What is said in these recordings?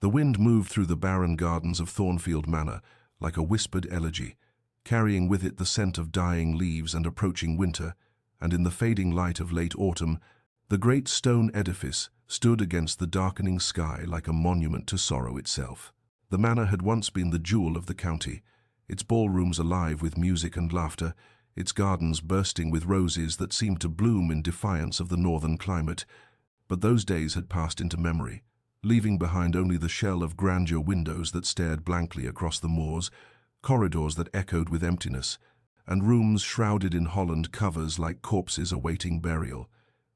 The wind moved through the barren gardens of Thornfield Manor like a whispered elegy, carrying with it the scent of dying leaves and approaching winter, and in the fading light of late autumn, the great stone edifice stood against the darkening sky like a monument to sorrow itself. The manor had once been the jewel of the county, its ballrooms alive with music and laughter, its gardens bursting with roses that seemed to bloom in defiance of the northern climate. But those days had passed into memory, leaving behind only the shell of grandeur windows that stared blankly across the moors, corridors that echoed with emptiness, and rooms shrouded in holland covers like corpses awaiting burial.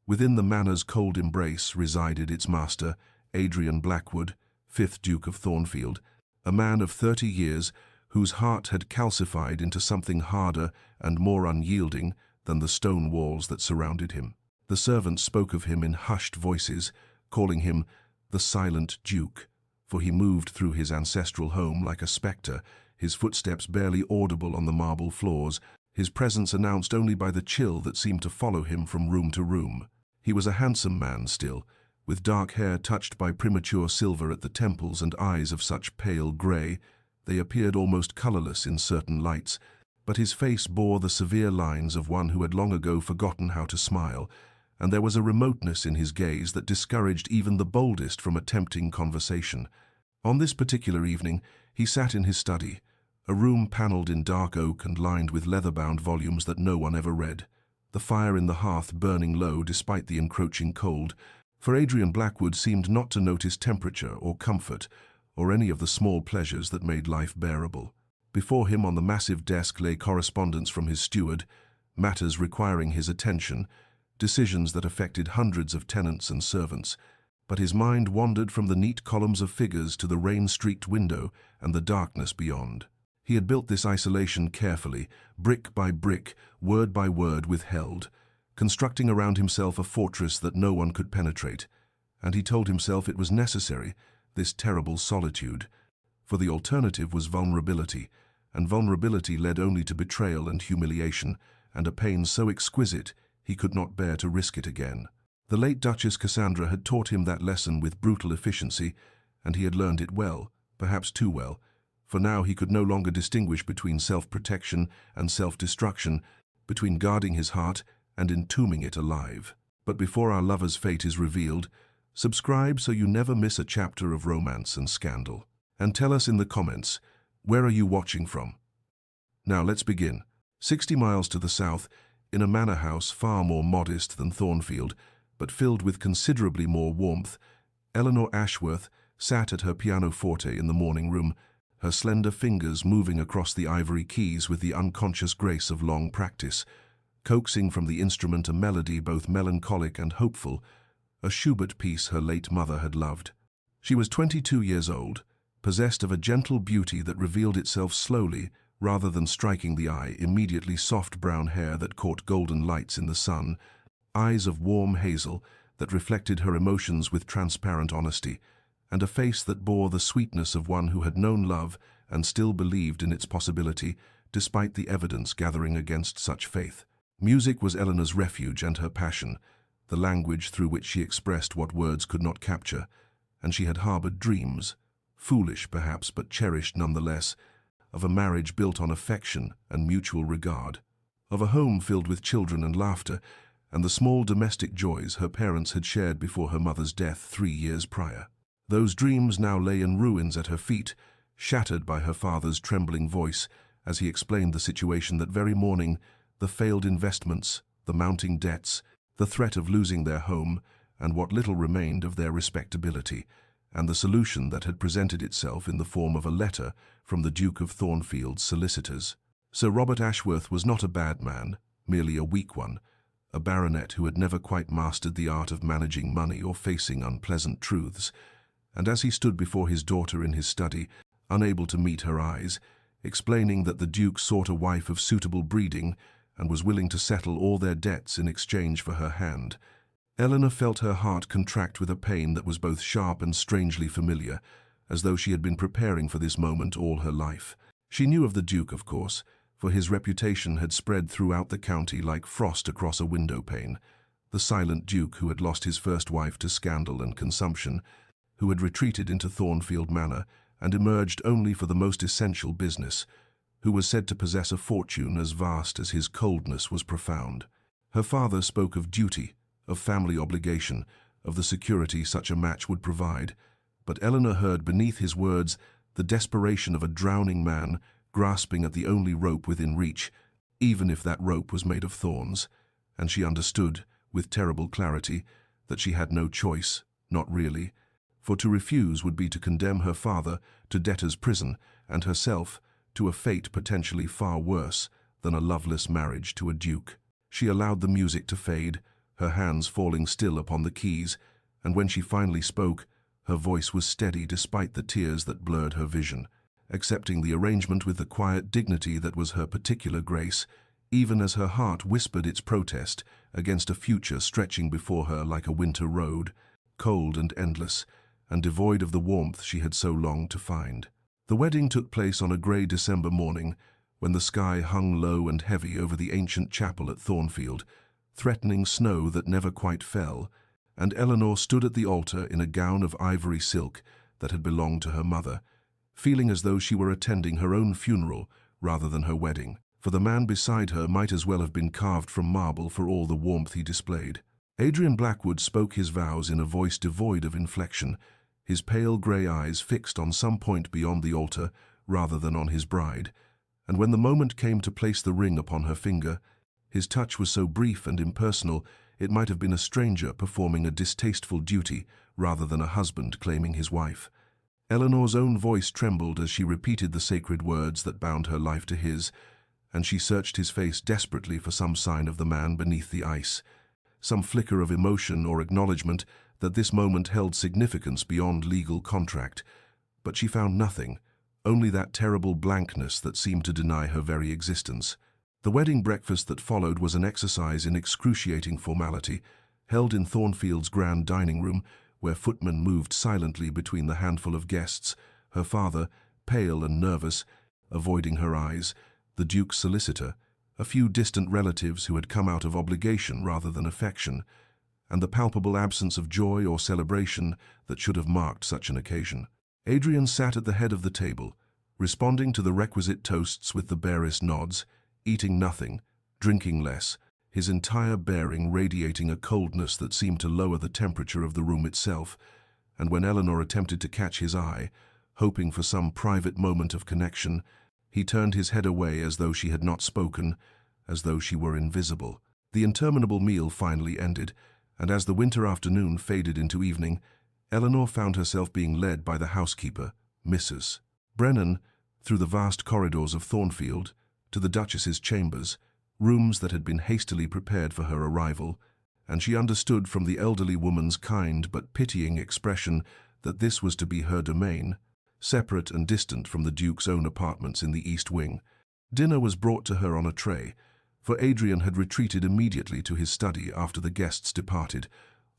Within the manor's cold embrace resided its master, Adrian Blackwood, 5th Duke of Thornfield, a man of 30 years whose heart had calcified into something harder and more unyielding than the stone walls that surrounded him. The servants spoke of him in hushed voices, calling him the Silent Duke, for he moved through his ancestral home like a spectre, his footsteps barely audible on the marble floors, his presence announced only by the chill that seemed to follow him from room to room. He was a handsome man still, with dark hair touched by premature silver at the temples and eyes of such pale grey, they appeared almost colourless in certain lights, but his face bore the severe lines of one who had long ago forgotten how to smile, and there was a remoteness in his gaze that discouraged even the boldest from attempting conversation. On this particular evening, he sat in his study, a room panelled in dark oak and lined with leather-bound volumes that no one ever read, the fire in the hearth burning low despite the encroaching cold, for Adrian Blackwood seemed not to notice temperature or comfort, or any of the small pleasures that made life bearable. Before him on the massive desk lay correspondence from his steward, matters requiring his attention, decisions that affected hundreds of tenants and servants, but his mind wandered from the neat columns of figures to the rain-streaked window and the darkness beyond. He had built this isolation carefully, brick by brick, word by word withheld, constructing around himself a fortress that no one could penetrate, and he told himself it was necessary, this terrible solitude, for the alternative was vulnerability, and vulnerability led only to betrayal and humiliation, and a pain so exquisite he could not bear to risk it again. The late Duchess Cassandra had taught him that lesson with brutal efficiency, and he had learned it well, perhaps too well, for now he could no longer distinguish between self-protection and self-destruction, between guarding his heart and entombing it alive. But before our lover's fate is revealed, subscribe so you never miss a chapter of romance and scandal. And tell us in the comments, where are you watching from? Now let's begin. 60 miles to the south, in a manor house far more modest than Thornfield, but filled with considerably more warmth, Eleanor Ashworth sat at her pianoforte in the morning room, her slender fingers moving across the ivory keys with the unconscious grace of long practice, coaxing from the instrument a melody both melancholic and hopeful, a Schubert piece her late mother had loved. She was 22 years old, possessed of a gentle beauty that revealed itself slowly rather than striking the eye, immediately soft brown hair that caught golden lights in the sun, eyes of warm hazel that reflected her emotions with transparent honesty, and a face that bore the sweetness of one who had known love and still believed in its possibility, despite the evidence gathering against such faith. Music was Eleanor's refuge and her passion, the language through which she expressed what words could not capture, and she had harbored dreams, foolish perhaps but cherished nonetheless, of a marriage built on affection and mutual regard, of a home filled with children and laughter, and the small domestic joys her parents had shared before her mother's death 3 years prior. Those dreams now lay in ruins at her feet, shattered by her father's trembling voice as he explained the situation that very morning, the failed investments, the mounting debts, the threat of losing their home, and what little remained of their respectability, and the solution that had presented itself in the form of a letter from the Duke of Thornfield's solicitors. Sir Robert Ashworth was not a bad man, merely a weak one, a baronet who had never quite mastered the art of managing money or facing unpleasant truths, and as he stood before his daughter in his study, unable to meet her eyes, explaining that the Duke sought a wife of suitable breeding and was willing to settle all their debts in exchange for her hand, Eleanor felt her heart contract with a pain that was both sharp and strangely familiar, as though she had been preparing for this moment all her life. She knew of the Duke, of course, for his reputation had spread throughout the county like frost across a window pane, the silent Duke who had lost his first wife to scandal and consumption, who had retreated into Thornfield Manor and emerged only for the most essential business, who was said to possess a fortune as vast as his coldness was profound. Her father spoke of duty, of family obligation, of the security such a match would provide, but Eleanor heard beneath his words the desperation of a drowning man grasping at the only rope within reach, even if that rope was made of thorns, and she understood, with terrible clarity, that she had no choice, not really, for to refuse would be to condemn her father to debtor's prison and herself to a fate potentially far worse than a loveless marriage to a duke. She allowed the music to fade, her hands falling still upon the keys, and when she finally spoke, her voice was steady despite the tears that blurred her vision, accepting the arrangement with the quiet dignity that was her particular grace, even as her heart whispered its protest against a future stretching before her like a winter road, cold and endless, and devoid of the warmth she had so longed to find. The wedding took place on a grey December morning, when the sky hung low and heavy over the ancient chapel at Thornfield, threatening snow that never quite fell, and Eleanor stood at the altar in a gown of ivory silk that had belonged to her mother, feeling as though she were attending her own funeral rather than her wedding, for the man beside her might as well have been carved from marble for all the warmth he displayed. Adrian Blackwood spoke his vows in a voice devoid of inflection, his pale grey eyes fixed on some point beyond the altar rather than on his bride, and when the moment came to place the ring upon her finger, his touch was so brief and impersonal it might have been a stranger performing a distasteful duty rather than a husband claiming his wife. Eleanor's own voice trembled as she repeated the sacred words that bound her life to his, and she searched his face desperately for some sign of the man beneath the ice, some flicker of emotion or acknowledgement that this moment held significance beyond legal contract. But she found nothing, only that terrible blankness that seemed to deny her very existence. The wedding breakfast that followed was an exercise in excruciating formality, held in Thornfield's grand dining room, where footmen moved silently between the handful of guests, her father, pale and nervous, avoiding her eyes, the Duke's solicitor, a few distant relatives who had come out of obligation rather than affection, and the palpable absence of joy or celebration that should have marked such an occasion. Adrian sat at the head of the table, responding to the requisite toasts with the barest nods, eating nothing, drinking less, his entire bearing radiating a coldness that seemed to lower the temperature of the room itself, and when Eleanor attempted to catch his eye, hoping for some private moment of connection, he turned his head away as though she had not spoken, as though she were invisible. The interminable meal finally ended, and as the winter afternoon faded into evening, Eleanor found herself being led by the housekeeper, Mrs. Brennan, through the vast corridors of Thornfield, to the Duchess's chambers, rooms that had been hastily prepared for her arrival, and she understood from the elderly woman's kind but pitying expression that this was to be her domain, separate and distant from the Duke's own apartments in the East Wing. Dinner was brought to her on a tray, for Adrian had retreated immediately to his study after the guests departed,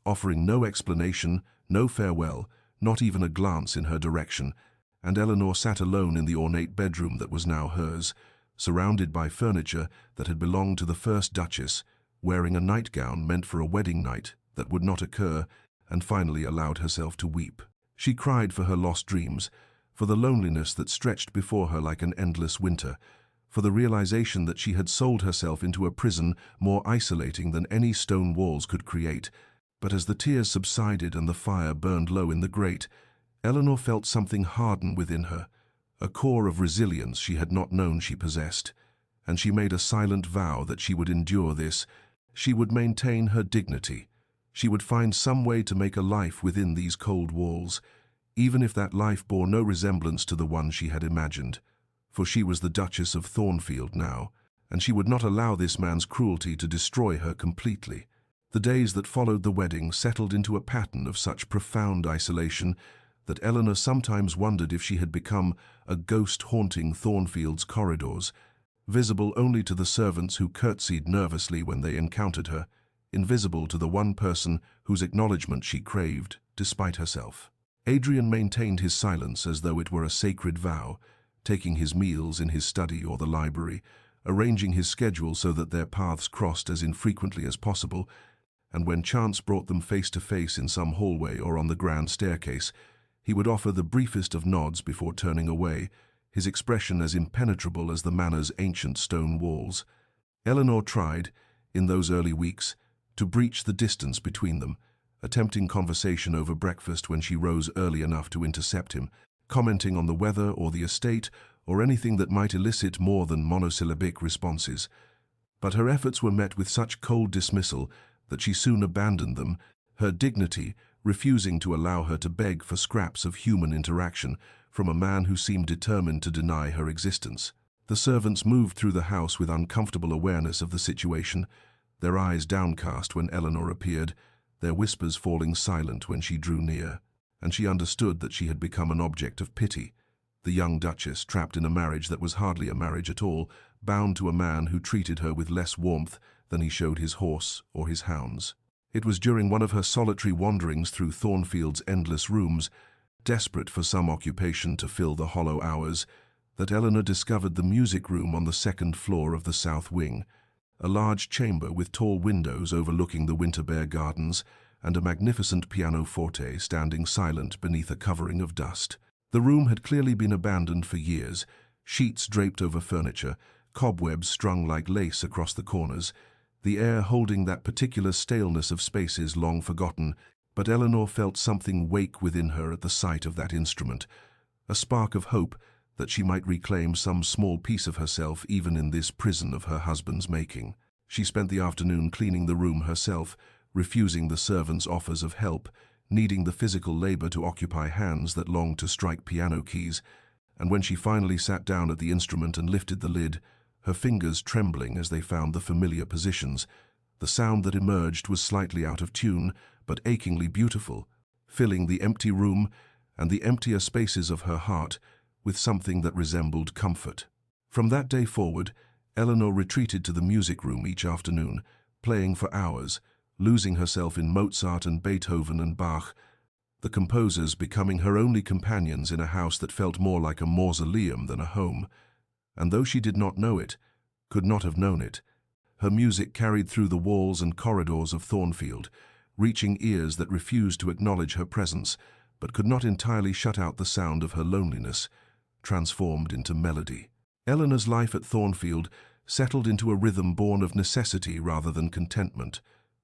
offering no explanation, no farewell, not even a glance in her direction, and Eleanor sat alone in the ornate bedroom that was now hers, surrounded by furniture that had belonged to the first Duchess, wearing a nightgown meant for a wedding night that would not occur, and finally allowed herself to weep. She cried for her lost dreams, for the loneliness that stretched before her like an endless winter, for the realization that she had sold herself into a prison more isolating than any stone walls could create. But as the tears subsided and the fire burned low in the grate, Eleanor felt something harden within her, a core of resilience she had not known she possessed, and she made a silent vow that she would endure this, she would maintain her dignity, she would find some way to make a life within these cold walls, even if that life bore no resemblance to the one she had imagined, for she was the Duchess of Thornfield now, and she would not allow this man's cruelty to destroy her completely. The days that followed the wedding settled into a pattern of such profound isolation that Eleanor sometimes wondered if she had become a ghost haunting Thornfield's corridors, visible only to the servants who curtsied nervously when they encountered her, invisible to the one person whose acknowledgement she craved, despite herself. Adrian maintained his silence as though it were a sacred vow, taking his meals in his study or the library, arranging his schedule so that their paths crossed as infrequently as possible, and when chance brought them face to face in some hallway or on the grand staircase, he would offer the briefest of nods before turning away, his expression as impenetrable as the manor's ancient stone walls. Eleanor tried, in those early weeks, to breach the distance between them, attempting conversation over breakfast when she rose early enough to intercept him, commenting on the weather or the estate or anything that might elicit more than monosyllabic responses. But her efforts were met with such cold dismissal that she soon abandoned them, her dignity refusing to allow her to beg for scraps of human interaction from a man who seemed determined to deny her existence. The servants moved through the house with uncomfortable awareness of the situation, their eyes downcast when Eleanor appeared, their whispers falling silent when she drew near, and she understood that she had become an object of pity, the young duchess trapped in a marriage that was hardly a marriage at all, bound to a man who treated her with less warmth than he showed his horse or his hounds. It was during one of her solitary wanderings through Thornfield's endless rooms, desperate for some occupation to fill the hollow hours, that Eleanor discovered the music room on the second floor of the south wing, a large chamber with tall windows overlooking the Winterbear Gardens and a magnificent pianoforte standing silent beneath a covering of dust. The room had clearly been abandoned for years, sheets draped over furniture, cobwebs strung like lace across the corners, the air holding that particular staleness of spaces long forgotten, but Eleanor felt something wake within her at the sight of that instrument, a spark of hope that she might reclaim some small piece of herself even in this prison of her husband's making. She spent the afternoon cleaning the room herself, refusing the servants' offers of help, needing the physical labor to occupy hands that longed to strike piano keys, and when she finally sat down at the instrument and lifted the lid, her fingers trembling as they found the familiar positions, the sound that emerged was slightly out of tune, but achingly beautiful, filling the empty room and the emptier spaces of her heart with something that resembled comfort. From that day forward, Eleanor retreated to the music room each afternoon, playing for hours, losing herself in Mozart and Beethoven and Bach, the composers becoming her only companions in a house that felt more like a mausoleum than a home. And though she did not know it, could not have known it, her music carried through the walls and corridors of Thornfield, reaching ears that refused to acknowledge her presence, but could not entirely shut out the sound of her loneliness, transformed into melody. Eleanor's life at Thornfield settled into a rhythm born of necessity rather than contentment,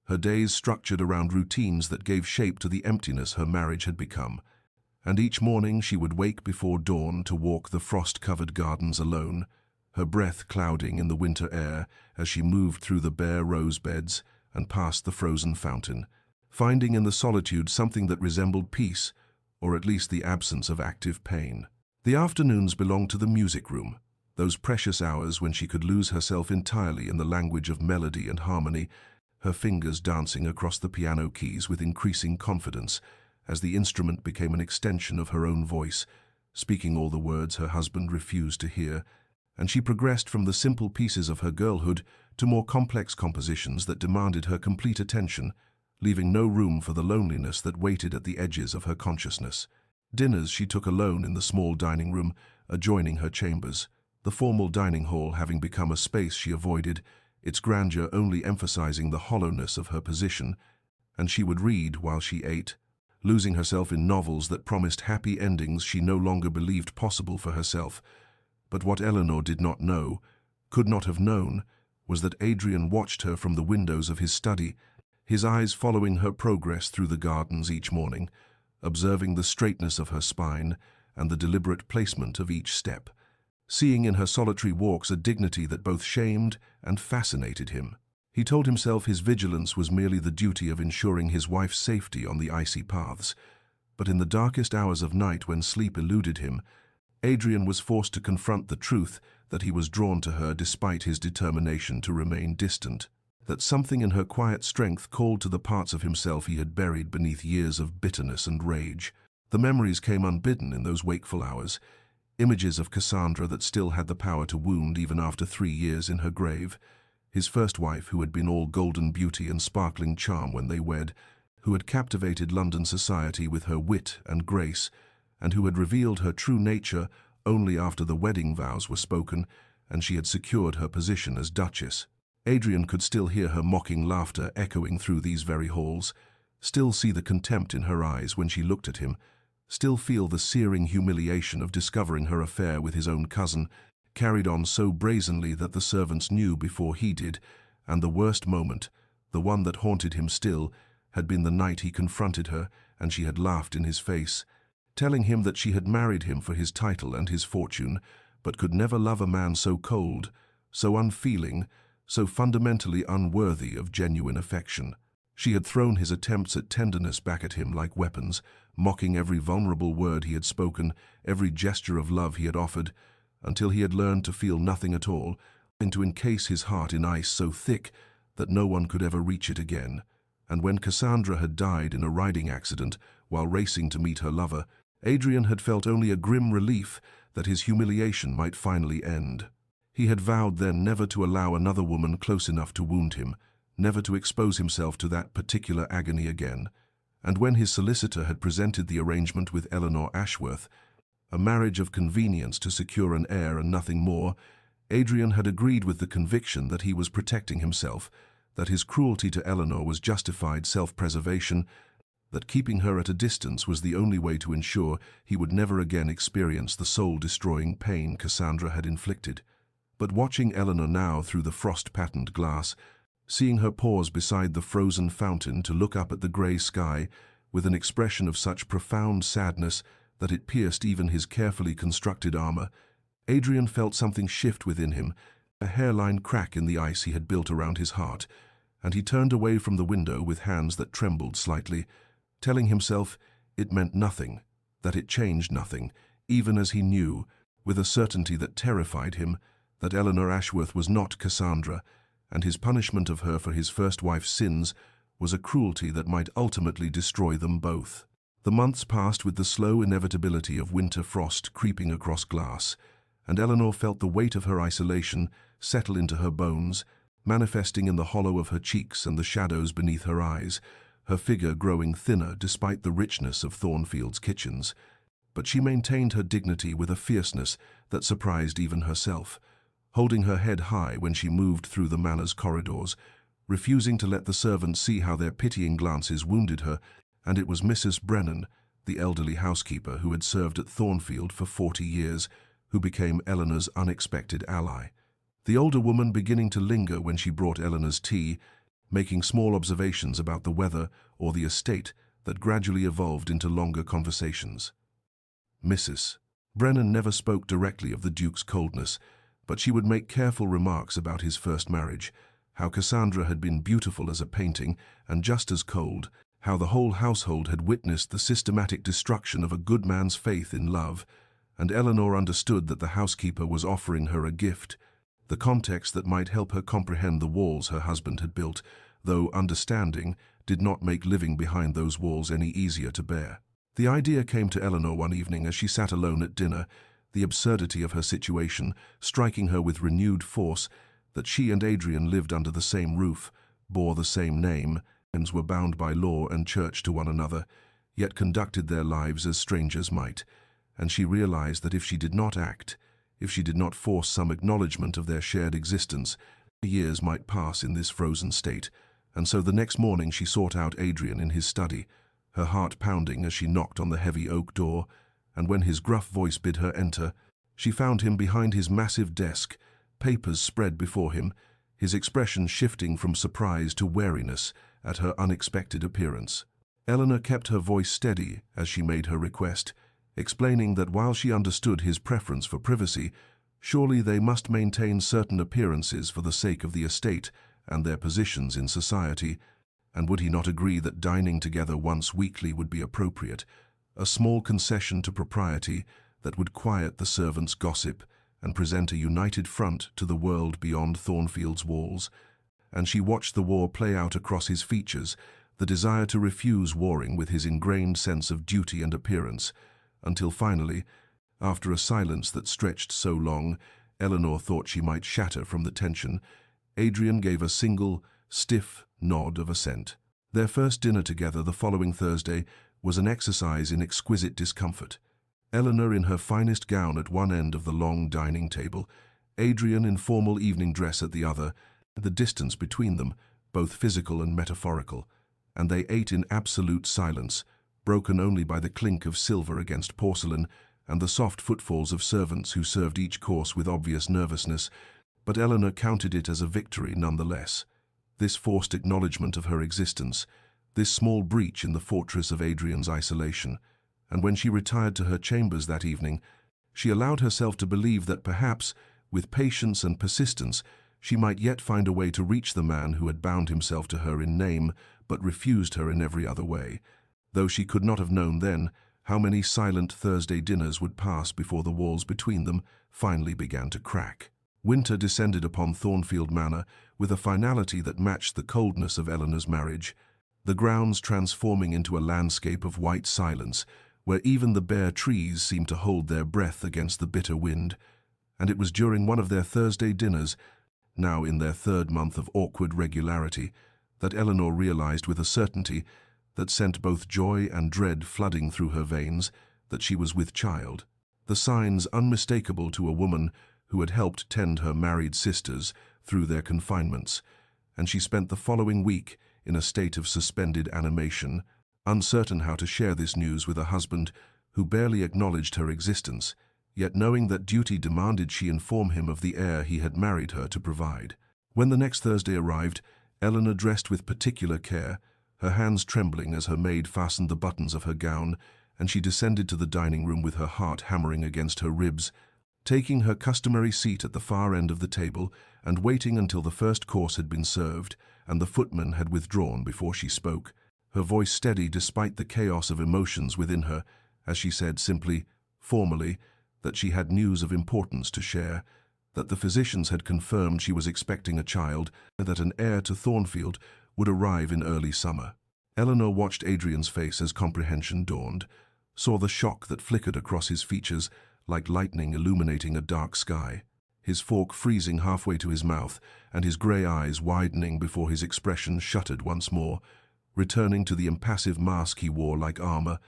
her days structured around routines that gave shape to the emptiness her marriage had become. And each morning she would wake before dawn to walk the frost-covered gardens alone, her breath clouding in the winter air as she moved through the bare rose beds and past the frozen fountain, finding in the solitude something that resembled peace, or at least the absence of active pain. The afternoons belonged to the music room, those precious hours when she could lose herself entirely in the language of melody and harmony, her fingers dancing across the piano keys with increasing confidence, as the instrument became an extension of her own voice, speaking all the words her husband refused to hear, and she progressed from the simple pieces of her girlhood to more complex compositions that demanded her complete attention, leaving no room for the loneliness that waited at the edges of her consciousness. Dinners she took alone in the small dining room adjoining her chambers, the formal dining hall having become a space she avoided, its grandeur only emphasizing the hollowness of her position, and she would read while she ate, losing herself in novels that promised happy endings she no longer believed possible for herself. But what Eleanor did not know, could not have known, was that Adrian watched her from the windows of his study, his eyes following her progress through the gardens each morning, observing the straightness of her spine and the deliberate placement of each step, seeing in her solitary walks a dignity that both shamed and fascinated him. He told himself his vigilance was merely the duty of ensuring his wife's safety on the icy paths, but in the darkest hours of night when sleep eluded him, Adrian was forced to confront the truth that he was drawn to her despite his determination to remain distant, that something in her quiet strength called to the parts of himself he had buried beneath years of bitterness and rage. The memories came unbidden in those wakeful hours, images of Cassandra that still had the power to wound even after 3 years in her grave, his first wife who had been all golden beauty and sparkling charm when they wed, who had captivated London society with her wit and grace, and who had revealed her true nature only after the wedding vows were spoken and she had secured her position as Duchess. Adrian could still hear her mocking laughter echoing through these very halls, still see the contempt in her eyes when she looked at him, still feel the searing humiliation of discovering her affair with his own cousin, carried on so brazenly that the servants knew before he did, and the worst moment, the one that haunted him still, had been the night he confronted her and she had laughed in his face, telling him that she had married him for his title and his fortune, but could never love a man so cold, so unfeeling, so fundamentally unworthy of genuine affection. She had thrown his attempts at tenderness back at him like weapons, mocking every vulnerable word he had spoken, every gesture of love he had offered, until he had learned to feel nothing at all, and to encase his heart in ice so thick that no one could ever reach it again. And when Cassandra had died in a riding accident while racing to meet her lover, Adrian had felt only a grim relief that his humiliation might finally end. He had vowed then never to allow another woman close enough to wound him, never to expose himself to that particular agony again. And when his solicitor had presented the arrangement with Eleanor Ashworth, a marriage of convenience to secure an heir and nothing more, Adrian had agreed with the conviction that he was protecting himself, that his cruelty to Eleanor was justified self-preservation, that keeping her at a distance was the only way to ensure he would never again experience the soul-destroying pain Cassandra had inflicted. But watching Eleanor now through the frost-patterned glass, seeing her pause beside the frozen fountain to look up at the grey sky with an expression of such profound sadness that it pierced even his carefully constructed armor, Adrian felt something shift within him, a hairline crack in the ice he had built around his heart, and he turned away from the window with hands that trembled slightly, telling himself it meant nothing, that it changed nothing, even as he knew, with a certainty that terrified him, that Eleanor Ashworth was not Cassandra, and his punishment of her for his first wife's sins was a cruelty that might ultimately destroy them both. The months passed with the slow inevitability of winter frost creeping across glass, and Eleanor felt the weight of her isolation settle into her bones, manifesting in the hollow of her cheeks and the shadows beneath her eyes, her figure growing thinner despite the richness of Thornfield's kitchens. But she maintained her dignity with a fierceness that surprised even herself, holding her head high when she moved through the manor's corridors, refusing to let the servants see how their pitying glances wounded her, and it was Mrs. Brennan, the elderly housekeeper who had served at Thornfield for 40 years, who became Eleanor's unexpected ally. The older woman beginning to linger when she brought Eleanor's tea, making small observations about the weather or the estate that gradually evolved into longer conversations. Mrs. Brennan never spoke directly of the Duke's coldness, but she would make careful remarks about his first marriage, how Cassandra had been beautiful as a painting and just as cold, how the whole household had witnessed the systematic destruction of a good man's faith in love, and Eleanor understood that the housekeeper was offering her a gift, the context that might help her comprehend the walls her husband had built, though understanding did not make living behind those walls any easier to bear. The idea came to Eleanor one evening as she sat alone at dinner, the absurdity of her situation striking her with renewed force, that she and Adrian lived under the same roof, bore the same name, and were bound by law and church to one another, yet conducted their lives as strangers might, and she realized that if she did not act, if she did not force some acknowledgement of their shared existence, years might pass in this frozen state, and so the next morning she sought out Adrian in his study, her heart pounding as she knocked on the heavy oak door, and when his gruff voice bid her enter, she found him behind his massive desk, papers spread before him, his expression shifting from surprise to wariness at her unexpected appearance. Eleanor kept her voice steady as she made her request, explaining that while she understood his preference for privacy, surely they must maintain certain appearances for the sake of the estate and their positions in society, and would he not agree that dining together once weekly would be appropriate, a small concession to propriety that would quiet the servants' gossip and present a united front to the world beyond Thornfield's walls. And she watched the war play out across his features, the desire to refuse warring with his ingrained sense of duty and appearance, until finally, after a silence that stretched so long Eleanor thought she might shatter from the tension, Adrian gave a single, stiff nod of assent. Their first dinner together the following Thursday was an exercise in exquisite discomfort. Eleanor in her finest gown at one end of the long dining table, Adrian in formal evening dress at the other, the distance between them, both physical and metaphorical, and they ate in absolute silence, broken only by the clink of silver against porcelain and the soft footfalls of servants who served each course with obvious nervousness, but Eleanor counted it as a victory nonetheless. This forced acknowledgement of her existence, this small breach in the fortress of Adrian's isolation, and when she retired to her chambers that evening, she allowed herself to believe that perhaps, with patience and persistence, she might yet find a way to reach the man who had bound himself to her in name but refused her in every other way, though she could not have known then how many silent Thursday dinners would pass before the walls between them finally began to crack. Winter descended upon Thornfield Manor with a finality that matched the coldness of Eleanor's marriage, the grounds transforming into a landscape of white silence, where even the bare trees seemed to hold their breath against the bitter wind. And it was during one of their Thursday dinners, now in their third month of awkward regularity, that Eleanor realized with a certainty that sent both joy and dread flooding through her veins that she was with child, the signs unmistakable to a woman who had helped tend her married sisters through their confinements, and she spent the following week in a state of suspended animation, uncertain how to share this news with a husband who barely acknowledged her existence, yet knowing that duty demanded she inform him of the heir he had married her to provide. When the next Thursday arrived, Eleanor dressed with particular care, her hands trembling as her maid fastened the buttons of her gown, and she descended to the dining room with her heart hammering against her ribs, taking her customary seat at the far end of the table and waiting until the first course had been served and the footman had withdrawn before she spoke, her voice steady despite the chaos of emotions within her, as she said simply, formally, that she had news of importance to share, that the physicians had confirmed she was expecting a child, and that an heir to Thornfield would arrive in early summer. Eleanor watched Adrian's face as comprehension dawned, saw the shock that flickered across his features like lightning illuminating a dark sky, his fork freezing halfway to his mouth and his grey eyes widening before his expression shuttered once more, returning to the impassive mask he wore like armor,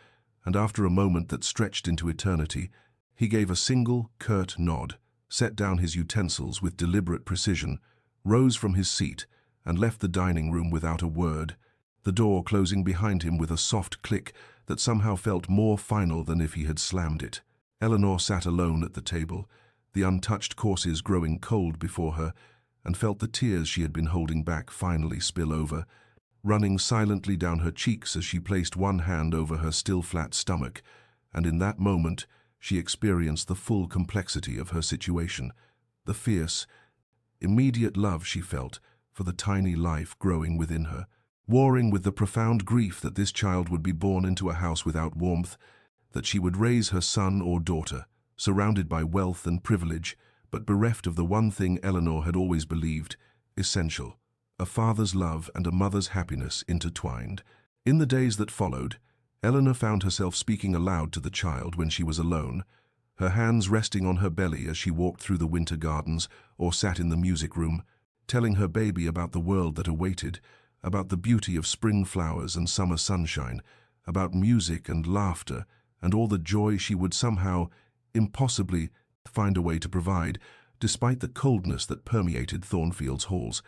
and after a moment that stretched into eternity, he gave a single, curt nod, set down his utensils with deliberate precision, rose from his seat, and left the dining room without a word, the door closing behind him with a soft click that somehow felt more final than if he had slammed it. Eleanor sat alone at the table, the untouched courses growing cold before her, and felt the tears she had been holding back finally spill over, running silently down her cheeks as she placed one hand over her still flat stomach, and in that moment she experienced the full complexity of her situation, the fierce, immediate love she felt for the tiny life growing within her, warring with the profound grief that this child would be born into a house without warmth, that she would raise her son or daughter, surrounded by wealth and privilege, but bereft of the one thing Eleanor had always believed, essential, a father's love and a mother's happiness intertwined. In the days that followed, Eleanor found herself speaking aloud to the child when she was alone, her hands resting on her belly as she walked through the winter gardens or sat in the music room, telling her baby about the world that awaited, about the beauty of spring flowers and summer sunshine, about music and laughter, and all the joy she would somehow, impossibly, find a way to provide, despite the coldness that permeated Thornfield's halls.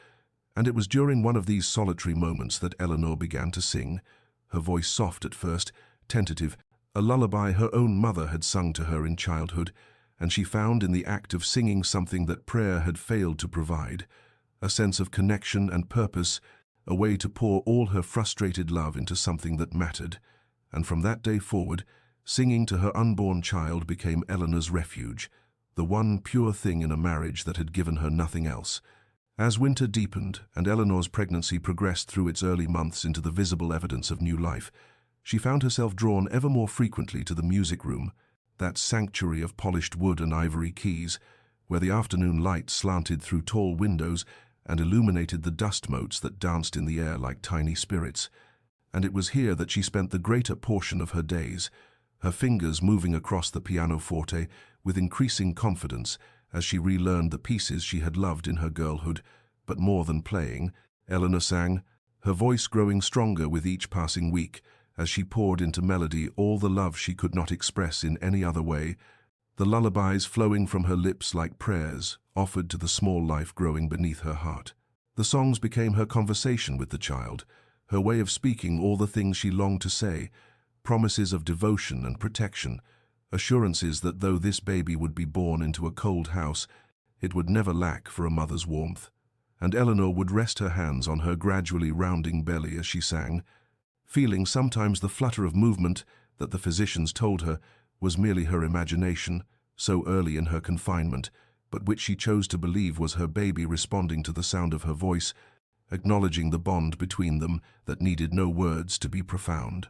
And it was during one of these solitary moments that Eleanor began to sing, her voice soft at first, tentative, a lullaby her own mother had sung to her in childhood, and she found in the act of singing something that prayer had failed to provide, a sense of connection and purpose, a way to pour all her frustrated love into something that mattered. And from that day forward, singing to her unborn child became Eleanor's refuge, the one pure thing in a marriage that had given her nothing else. As winter deepened and Eleanor's pregnancy progressed through its early months into the visible evidence of new life, she found herself drawn ever more frequently to the music room, that sanctuary of polished wood and ivory keys, where the afternoon light slanted through tall windows and illuminated the dust motes that danced in the air like tiny spirits. And it was here that she spent the greater portion of her days, her fingers moving across the pianoforte with increasing confidence as she relearned the pieces she had loved in her girlhood. But more than playing, Eleanor sang, her voice growing stronger with each passing week as she poured into melody all the love she could not express in any other way, the lullabies flowing from her lips like prayers offered to the small life growing beneath her heart. The songs became her conversation with the child, her way of speaking all the things she longed to say, promises of devotion and protection, assurances that though this baby would be born into a cold house, it would never lack for a mother's warmth. And Eleanor would rest her hands on her gradually rounding belly as she sang, feeling sometimes the flutter of movement that the physicians told her was merely her imagination, so early in her confinement, but which she chose to believe was her baby responding to the sound of her voice, acknowledging the bond between them that needed no words to be profound.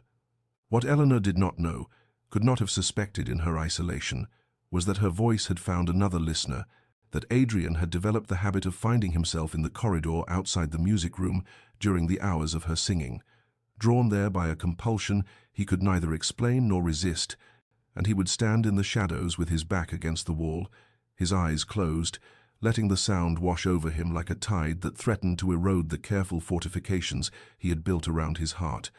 What Eleanor did not know, could not have suspected in her isolation, was that her voice had found another listener, that Adrian had developed the habit of finding himself in the corridor outside the music room during the hours of her singing. Drawn there by a compulsion he could neither explain nor resist, and he would stand in the shadows with his back against the wall, his eyes closed, letting the sound wash over him like a tide that threatened to erode the careful fortifications he had built around his heart.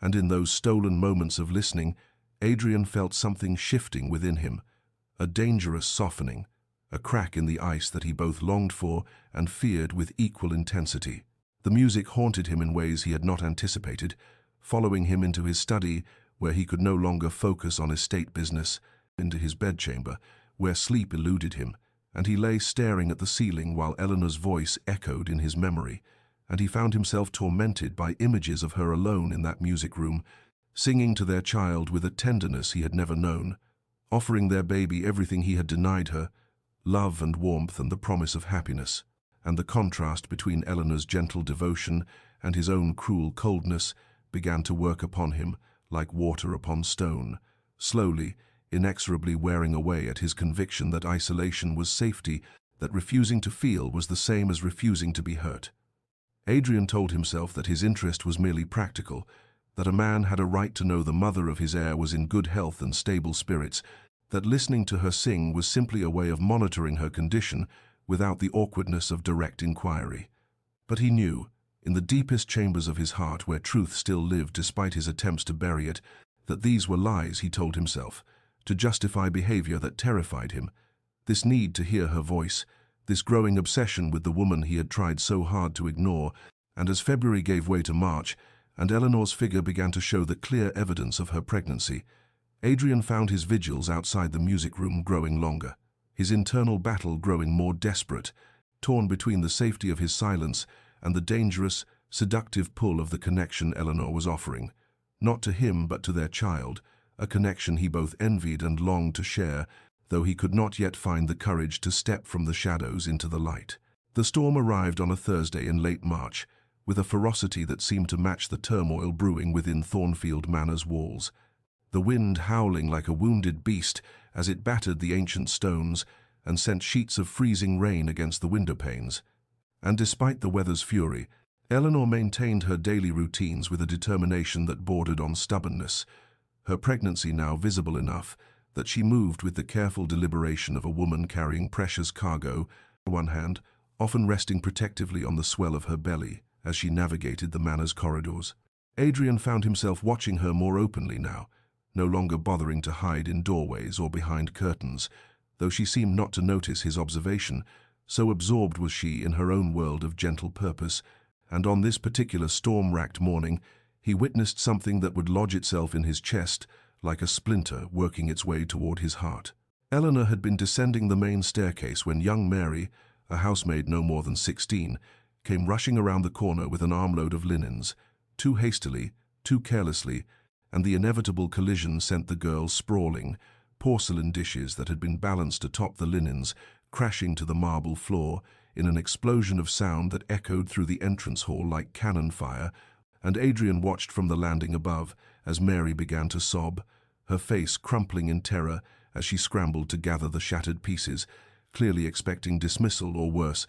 And in those stolen moments of listening, Adrian felt something shifting within him, a dangerous softening, a crack in the ice that he both longed for and feared with equal intensity. The music haunted him in ways he had not anticipated, following him into his study, where he could no longer focus on estate business, into his bedchamber, where sleep eluded him, and he lay staring at the ceiling while Eleanor's voice echoed in his memory, and he found himself tormented by images of her alone in that music room, singing to their child with a tenderness he had never known, offering their baby everything he had denied her, love and warmth and the promise of happiness. And the contrast between Eleanor's gentle devotion and his own cruel coldness began to work upon him like water upon stone, slowly, inexorably wearing away at his conviction that isolation was safety, that refusing to feel was the same as refusing to be hurt. Adrian told himself that his interest was merely practical, that a man had a right to know the mother of his heir was in good health and stable spirits, that listening to her sing was simply a way of monitoring her condition without the awkwardness of direct inquiry. But he knew, in the deepest chambers of his heart where truth still lived despite his attempts to bury it, that these were lies, he told himself, to justify behavior that terrified him. This need to hear her voice, this growing obsession with the woman he had tried so hard to ignore, and as February gave way to March, and Eleanor's figure began to show the clear evidence of her pregnancy, Adrian found his vigils outside the music room growing longer, his internal battle growing more desperate, torn between the safety of his silence and the dangerous, seductive pull of the connection Eleanor was offering, not to him but to their child, a connection he both envied and longed to share, though he could not yet find the courage to step from the shadows into the light. The storm arrived on a Thursday in late March, with a ferocity that seemed to match the turmoil brewing within Thornfield Manor's walls. The wind howling like a wounded beast as it battered the ancient stones and sent sheets of freezing rain against the window panes. And despite the weather's fury, Eleanor maintained her daily routines with a determination that bordered on stubbornness, her pregnancy now visible enough that she moved with the careful deliberation of a woman carrying precious cargo, on one hand, often resting protectively on the swell of her belly as she navigated the manor's corridors. Adrian found himself watching her more openly now, no longer bothering to hide in doorways or behind curtains, though she seemed not to notice his observation, so absorbed was she in her own world of gentle purpose, and on this particular storm-racked morning he witnessed something that would lodge itself in his chest like a splinter working its way toward his heart. Eleanor had been descending the main staircase when young Mary, a housemaid no more than 16, came rushing around the corner with an armload of linens, too hastily, too carelessly, and the inevitable collision sent the girl sprawling, porcelain dishes that had been balanced atop the linens crashing to the marble floor in an explosion of sound that echoed through the entrance hall like cannon fire, and Adrian watched from the landing above as Mary began to sob, her face crumpling in terror as she scrambled to gather the shattered pieces, clearly expecting dismissal or worse,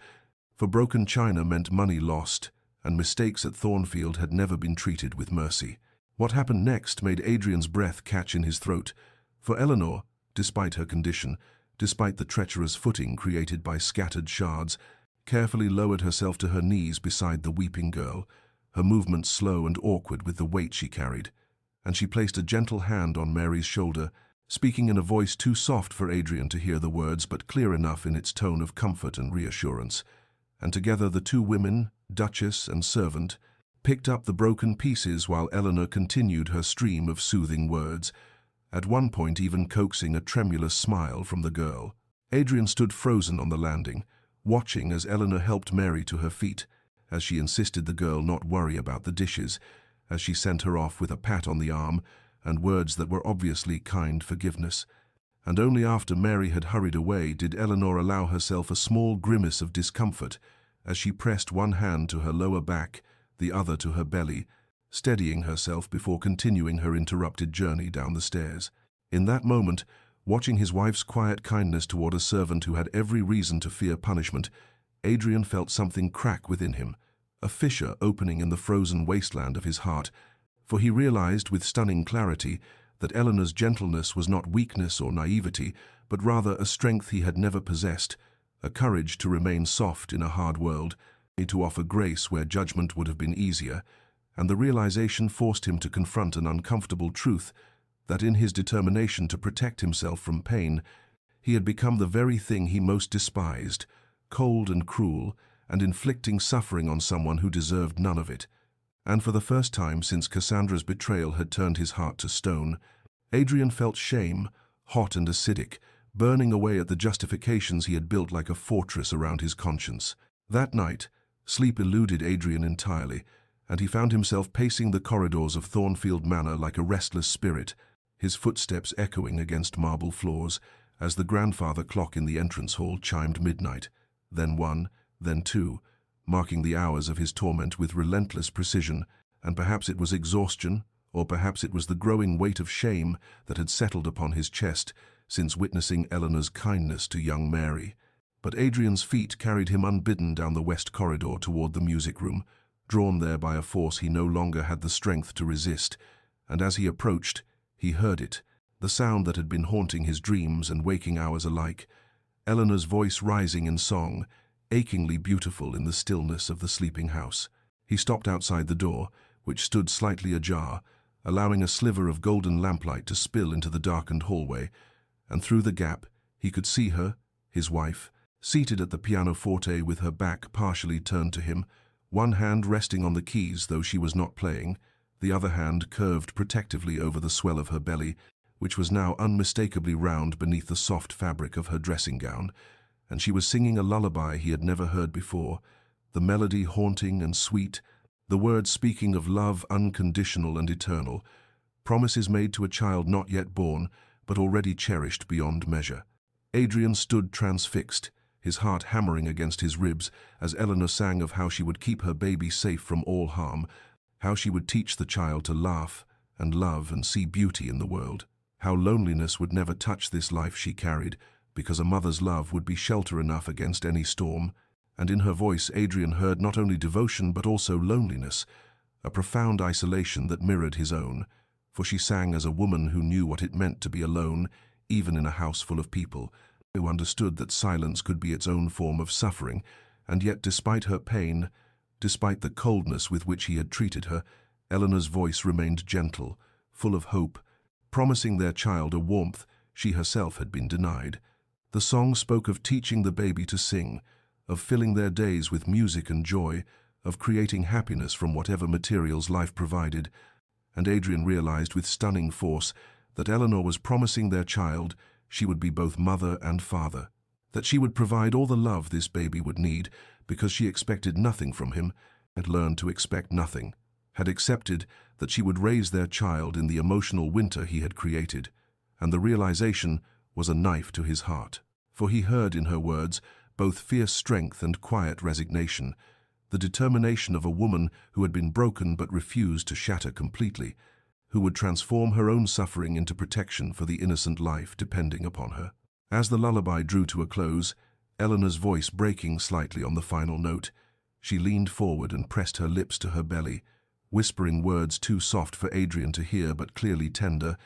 for broken china meant money lost, and mistakes at Thornfield had never been treated with mercy. What happened next made Adrian's breath catch in his throat, for Eleanor, despite her condition, despite the treacherous footing created by scattered shards, carefully lowered herself to her knees beside the weeping girl, her movements slow and awkward with the weight she carried, and she placed a gentle hand on Mary's shoulder, speaking in a voice too soft for Adrian to hear the words but clear enough in its tone of comfort and reassurance. And together the two women, duchess, and servant, picked up the broken pieces while Eleanor continued her stream of soothing words, at one point even coaxing a tremulous smile from the girl. Adrian stood frozen on the landing, watching as Eleanor helped Mary to her feet, as she insisted the girl not worry about the dishes, as she sent her off with a pat on the arm and words that were obviously kind forgiveness. And only after Mary had hurried away did Eleanor allow herself a small grimace of discomfort as she pressed one hand to her lower back, the other to her belly, steadying herself before continuing her interrupted journey down the stairs. In that moment, watching his wife's quiet kindness toward a servant who had every reason to fear punishment, Adrian felt something crack within him, a fissure opening in the frozen wasteland of his heart, for he realized with stunning clarity that Eleanor's gentleness was not weakness or naivety, but rather a strength he had never possessed, a courage to remain soft in a hard world, to offer grace where judgment would have been easier, and the realization forced him to confront an uncomfortable truth that in his determination to protect himself from pain, he had become the very thing he most despised, cold and cruel, and inflicting suffering on someone who deserved none of it. And for the first time since Cassandra's betrayal had turned his heart to stone, Adrian felt shame, hot and acidic, burning away at the justifications he had built like a fortress around his conscience. That night, sleep eluded Adrian entirely, and he found himself pacing the corridors of Thornfield Manor like a restless spirit, his footsteps echoing against marble floors as the grandfather clock in the entrance hall chimed midnight, then 1, then 2, marking the hours of his torment with relentless precision, and perhaps it was exhaustion, or perhaps it was the growing weight of shame that had settled upon his chest since witnessing Eleanor's kindness to young Mary. But Adrian's feet carried him unbidden down the west corridor toward the music room, drawn there by a force he no longer had the strength to resist, and as he approached, he heard it, the sound that had been haunting his dreams and waking hours alike, Eleanor's voice rising in song, achingly beautiful in the stillness of the sleeping house. He stopped outside the door, which stood slightly ajar, allowing a sliver of golden lamplight to spill into the darkened hallway, and through the gap he could see her, his wife, seated at the pianoforte with her back partially turned to him, one hand resting on the keys though she was not playing, the other hand curved protectively over the swell of her belly, which was now unmistakably round beneath the soft fabric of her dressing gown, and she was singing a lullaby he had never heard before, the melody haunting and sweet, the words speaking of love unconditional and eternal, promises made to a child not yet born, but already cherished beyond measure. Adrian stood transfixed, his heart hammering against his ribs as Eleanor sang of how she would keep her baby safe from all harm, how she would teach the child to laugh and love and see beauty in the world, how loneliness would never touch this life she carried, because a mother's love would be shelter enough against any storm, and in her voice Adrian heard not only devotion but also loneliness, a profound isolation that mirrored his own, for she sang as a woman who knew what it meant to be alone, even in a house full of people, who understood that silence could be its own form of suffering, and yet despite her pain, despite the coldness with which he had treated her, Eleanor's voice remained gentle, full of hope, promising their child a warmth she herself had been denied. The song spoke of teaching the baby to sing, of filling their days with music and joy, of creating happiness from whatever materials life provided, and Adrian realized with stunning force that Eleanor was promising their child she would be both mother and father, that she would provide all the love this baby would need because she expected nothing from him, had learned to expect nothing, had accepted that she would raise their child in the emotional winter he had created, and the realization was a knife to his heart, for he heard in her words both fierce strength and quiet resignation, the determination of a woman who had been broken but refused to shatter completely, who would transform her own suffering into protection for the innocent life depending upon her. As the lullaby drew to a close, Eleanor's voice breaking slightly on the final note, she leaned forward and pressed her lips to her belly, whispering words too soft for Adrian to hear but clearly tender,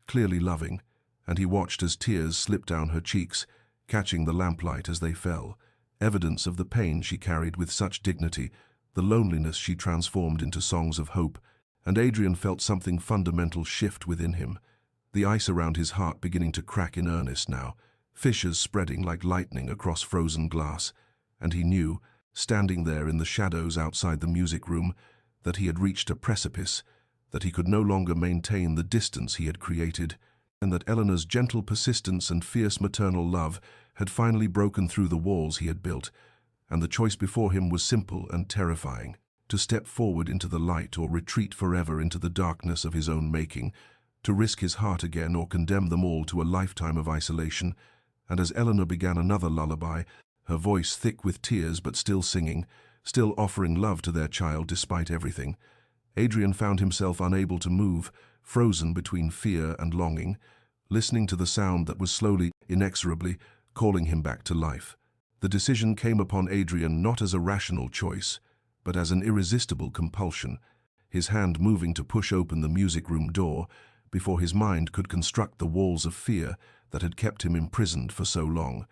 clearly loving, and he watched as tears slipped down her cheeks, catching the lamplight as they fell, evidence of the pain she carried with such dignity, the loneliness she transformed into songs of hope, and Adrian felt something fundamental shift within him, the ice around his heart beginning to crack in earnest now, fissures spreading like lightning across frozen glass, and he knew, standing there in the shadows outside the music room, that he had reached a precipice, that he could no longer maintain the distance he had created, and that Eleanor's gentle persistence and fierce maternal love had finally broken through the walls he had built, and the choice before him was simple and terrifying: to step forward into the light or retreat forever into the darkness of his own making, to risk his heart again or condemn them all to a lifetime of isolation. And as Eleanor began another lullaby, her voice thick with tears but still singing, still offering love to their child despite everything, Adrian found himself unable to move, frozen between fear and longing, listening to the sound that was slowly, inexorably, calling him back to life. The decision came upon Adrian not as a rational choice, but as an irresistible compulsion, his hand moving to push open the music room door before his mind could construct the walls of fear that had kept him imprisoned for so long,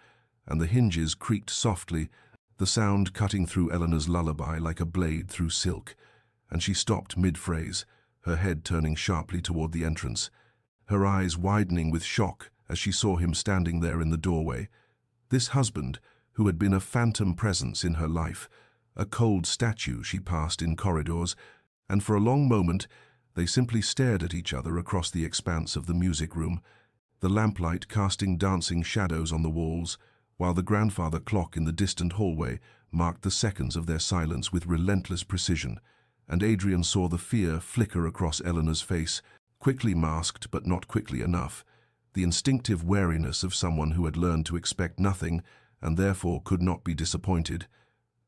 and the hinges creaked softly, the sound cutting through Eleanor's lullaby like a blade through silk, and she stopped mid-phrase, her head turning sharply toward the entrance, her eyes widening with shock as she saw him standing there in the doorway. This husband, who had been a phantom presence in her life, a cold statue she passed in corridors, and for a long moment they simply stared at each other across the expanse of the music room, the lamplight casting dancing shadows on the walls, while the grandfather clock in the distant hallway marked the seconds of their silence with relentless precision, and Adrian saw the fear flicker across Eleanor's face, quickly masked but not quickly enough, the instinctive wariness of someone who had learned to expect nothing and therefore could not be disappointed.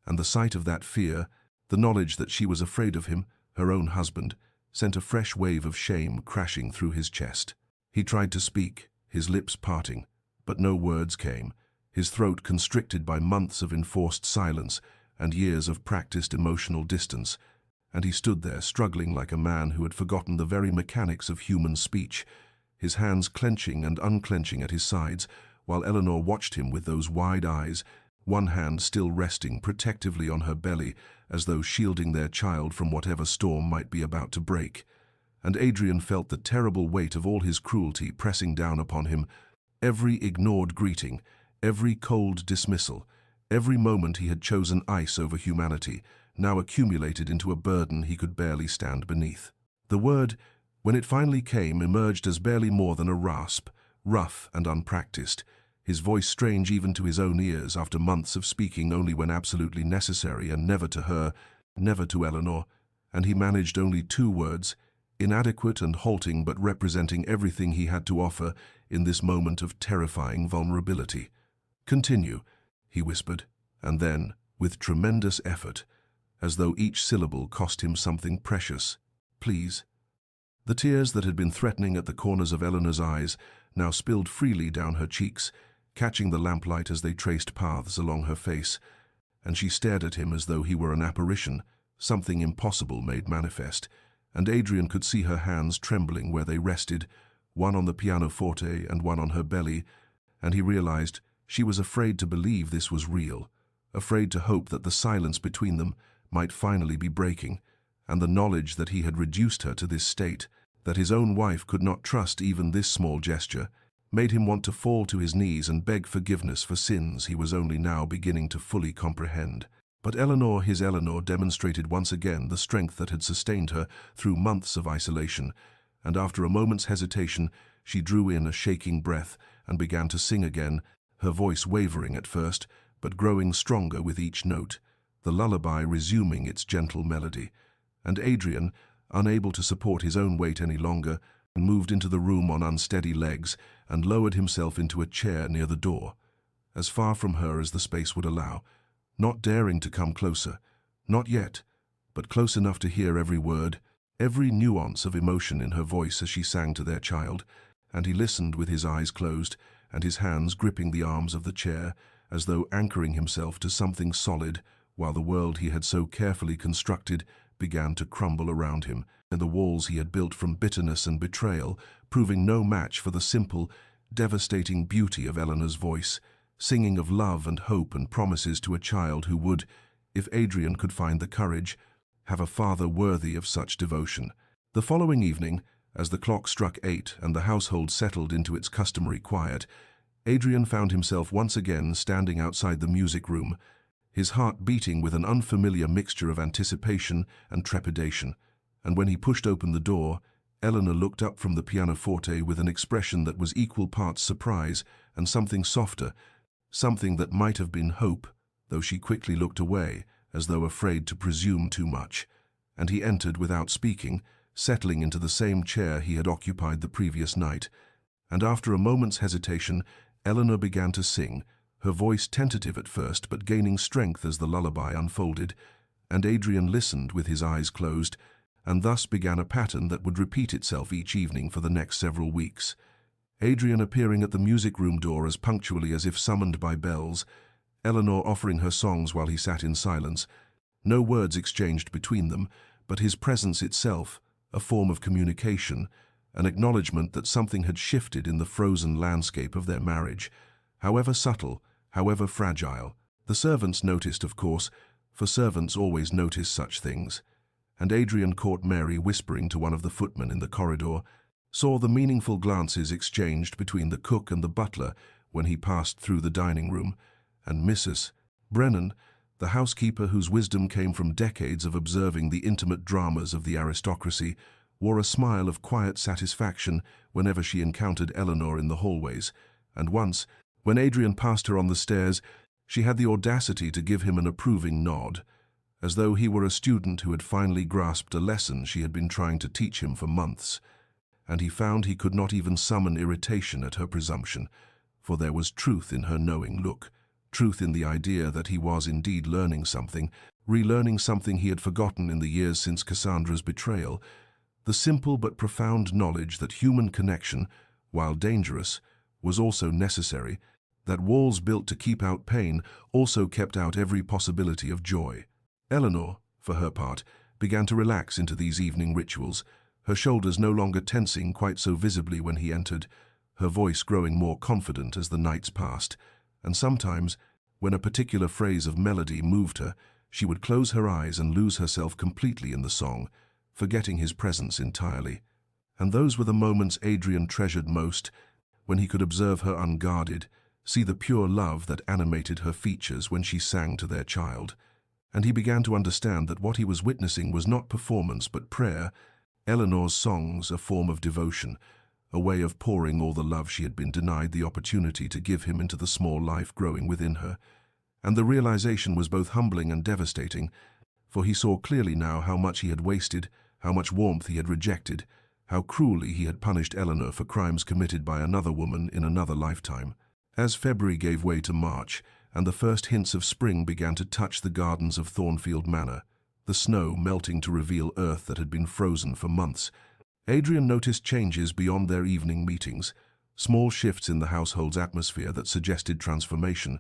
And the sight of that fear, the knowledge that she was afraid of him, her own husband, sent a fresh wave of shame crashing through his chest. He tried to speak, his lips parting, but no words came, his throat constricted by months of enforced silence and years of practiced emotional distance, and he stood there struggling like a man who had forgotten the very mechanics of human speech, his hands clenching and unclenching at his sides, while Eleanor watched him with those wide eyes, one hand still resting protectively on her belly as though shielding their child from whatever storm might be about to break. And Adrian felt the terrible weight of all his cruelty pressing down upon him, every ignored greeting, every cold dismissal, every moment he had chosen ice over humanity, now accumulated into a burden he could barely stand beneath. The word, when it finally came, emerged as barely more than a rasp, rough and unpracticed, his voice strange even to his own ears after months of speaking only when absolutely necessary and never to her, never to Eleanor, and he managed only 2 words, inadequate and halting but representing everything he had to offer in this moment of terrifying vulnerability. "Continue," he whispered, and then, with tremendous effort, as though each syllable cost him something precious, "Please." The tears that had been threatening at the corners of Eleanor's eyes now spilled freely down her cheeks, catching the lamplight as they traced paths along her face, and she stared at him as though he were an apparition, something impossible made manifest, and Adrian could see her hands trembling where they rested, one on the pianoforte and one on her belly, and he realized she was afraid to believe this was real, afraid to hope that the silence between them might finally be breaking, and the knowledge that he had reduced her to this state, that his own wife could not trust even this small gesture, made him want to fall to his knees and beg forgiveness for sins he was only now beginning to fully comprehend. But Eleanor, his Eleanor, demonstrated once again the strength that had sustained her through months of isolation, and after a moment's hesitation, she drew in a shaking breath and began to sing again, her voice wavering at first, but growing stronger with each note, the lullaby resuming its gentle melody. And Adrian, unable to support his own weight any longer, moved into the room on unsteady legs and lowered himself into a chair near the door, as far from her as the space would allow, not daring to come closer, not yet, but close enough to hear every word, every nuance of emotion in her voice as she sang to their child, and he listened with his eyes closed and his hands gripping the arms of the chair, as though anchoring himself to something solid, while the world he had so carefully constructed began to crumble around him, and the walls he had built from bitterness and betrayal, proving no match for the simple, devastating beauty of Eleanor's voice, singing of love and hope and promises to a child who would, if Adrian could find the courage, have a father worthy of such devotion. The following evening, as the clock struck 8 and the household settled into its customary quiet, Adrian found himself once again standing outside the music room, his heart beating with an unfamiliar mixture of anticipation and trepidation. And when he pushed open the door, Eleanor looked up from the pianoforte with an expression that was equal parts surprise and something softer, something that might have been hope, though she quickly looked away, as though afraid to presume too much. And he entered without speaking, settling into the same chair he had occupied the previous night. And after a moment's hesitation, Eleanor began to sing, her voice tentative at first but gaining strength as the lullaby unfolded, and Adrian listened with his eyes closed, and thus began a pattern that would repeat itself each evening for the next several weeks. Adrian appearing at the music room door as punctually as if summoned by bells, Eleanor offering her songs while he sat in silence, no words exchanged between them, but his presence itself, a form of communication, an acknowledgement that something had shifted in the frozen landscape of their marriage, however subtle, however fragile. The servants noticed, of course, for servants always notice such things. And Adrian caught Mary whispering to one of the footmen in the corridor, saw the meaningful glances exchanged between the cook and the butler when he passed through the dining room, and Mrs. Brennan, the housekeeper whose wisdom came from decades of observing the intimate dramas of the aristocracy, wore a smile of quiet satisfaction whenever she encountered Eleanor in the hallways, and once, when Adrian passed her on the stairs, she had the audacity to give him an approving nod, as though he were a student who had finally grasped a lesson she had been trying to teach him for months. And he found he could not even summon irritation at her presumption, for there was truth in her knowing look, truth in the idea that he was indeed learning something, relearning something he had forgotten in the years since Cassandra's betrayal, the simple but profound knowledge that human connection, while dangerous, was also necessary, that walls built to keep out pain also kept out every possibility of joy. Eleanor, for her part, began to relax into these evening rituals, her shoulders no longer tensing quite so visibly when he entered, her voice growing more confident as the nights passed, and sometimes, when a particular phrase of melody moved her, she would close her eyes and lose herself completely in the song, forgetting his presence entirely. And those were the moments Adrian treasured most, when he could observe her unguarded, see the pure love that animated her features when she sang to their child. And he began to understand that what he was witnessing was not performance but prayer, Eleanor's songs a form of devotion, a way of pouring all the love she had been denied the opportunity to give him into the small life growing within her. And the realization was both humbling and devastating, for he saw clearly now how much he had wasted, how much warmth he had rejected, how cruelly he had punished Eleanor for crimes committed by another woman in another lifetime. As February gave way to March, and the first hints of spring began to touch the gardens of Thornfield Manor, the snow melting to reveal earth that had been frozen for months, Adrian noticed changes beyond their evening meetings, small shifts in the household's atmosphere that suggested transformation,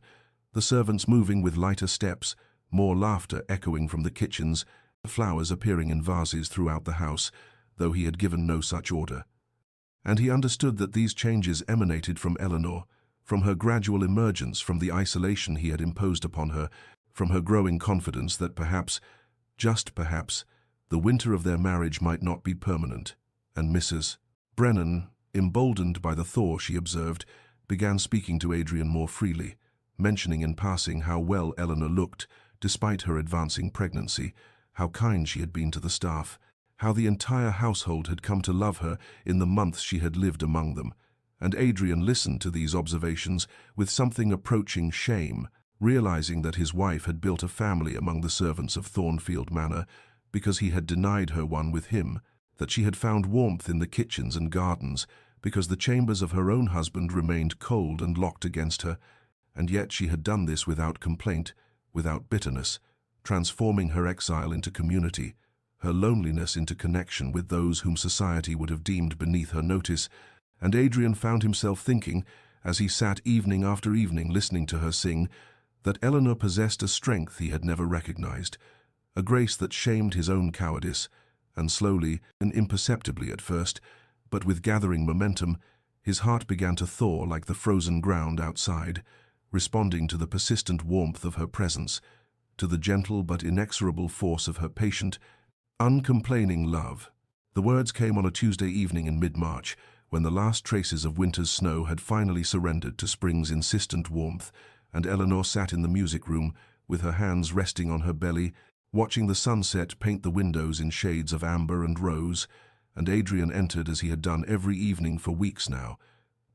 the servants moving with lighter steps, more laughter echoing from the kitchens, flowers appearing in vases throughout the house, though he had given no such order. And he understood that these changes emanated from Eleanor, from her gradual emergence from the isolation he had imposed upon her, from her growing confidence that perhaps, just perhaps, the winter of their marriage might not be permanent. And Mrs. Brennan, emboldened by the thaw she observed, began speaking to Adrian more freely, mentioning in passing how well Eleanor looked, despite her advancing pregnancy, how kind she had been to the staff, how the entire household had come to love her in the months she had lived among them. And Adrian listened to these observations with something approaching shame, realizing that his wife had built a family among the servants of Thornfield Manor because he had denied her one with him, that she had found warmth in the kitchens and gardens because the chambers of her own husband remained cold and locked against her, and yet she had done this without complaint, without bitterness, transforming her exile into community, her loneliness into connection with those whom society would have deemed beneath her notice. And Adrian found himself thinking, as he sat evening after evening listening to her sing, that Eleanor possessed a strength he had never recognized, a grace that shamed his own cowardice, and slowly and imperceptibly at first, but with gathering momentum, his heart began to thaw like the frozen ground outside, responding to the persistent warmth of her presence, to the gentle but inexorable force of her patient, uncomplaining love. The words came on a Tuesday evening in mid-March, when the last traces of winter's snow had finally surrendered to spring's insistent warmth, and Eleanor sat in the music room, with her hands resting on her belly, watching the sunset paint the windows in shades of amber and rose, and Adrian entered as he had done every evening for weeks now.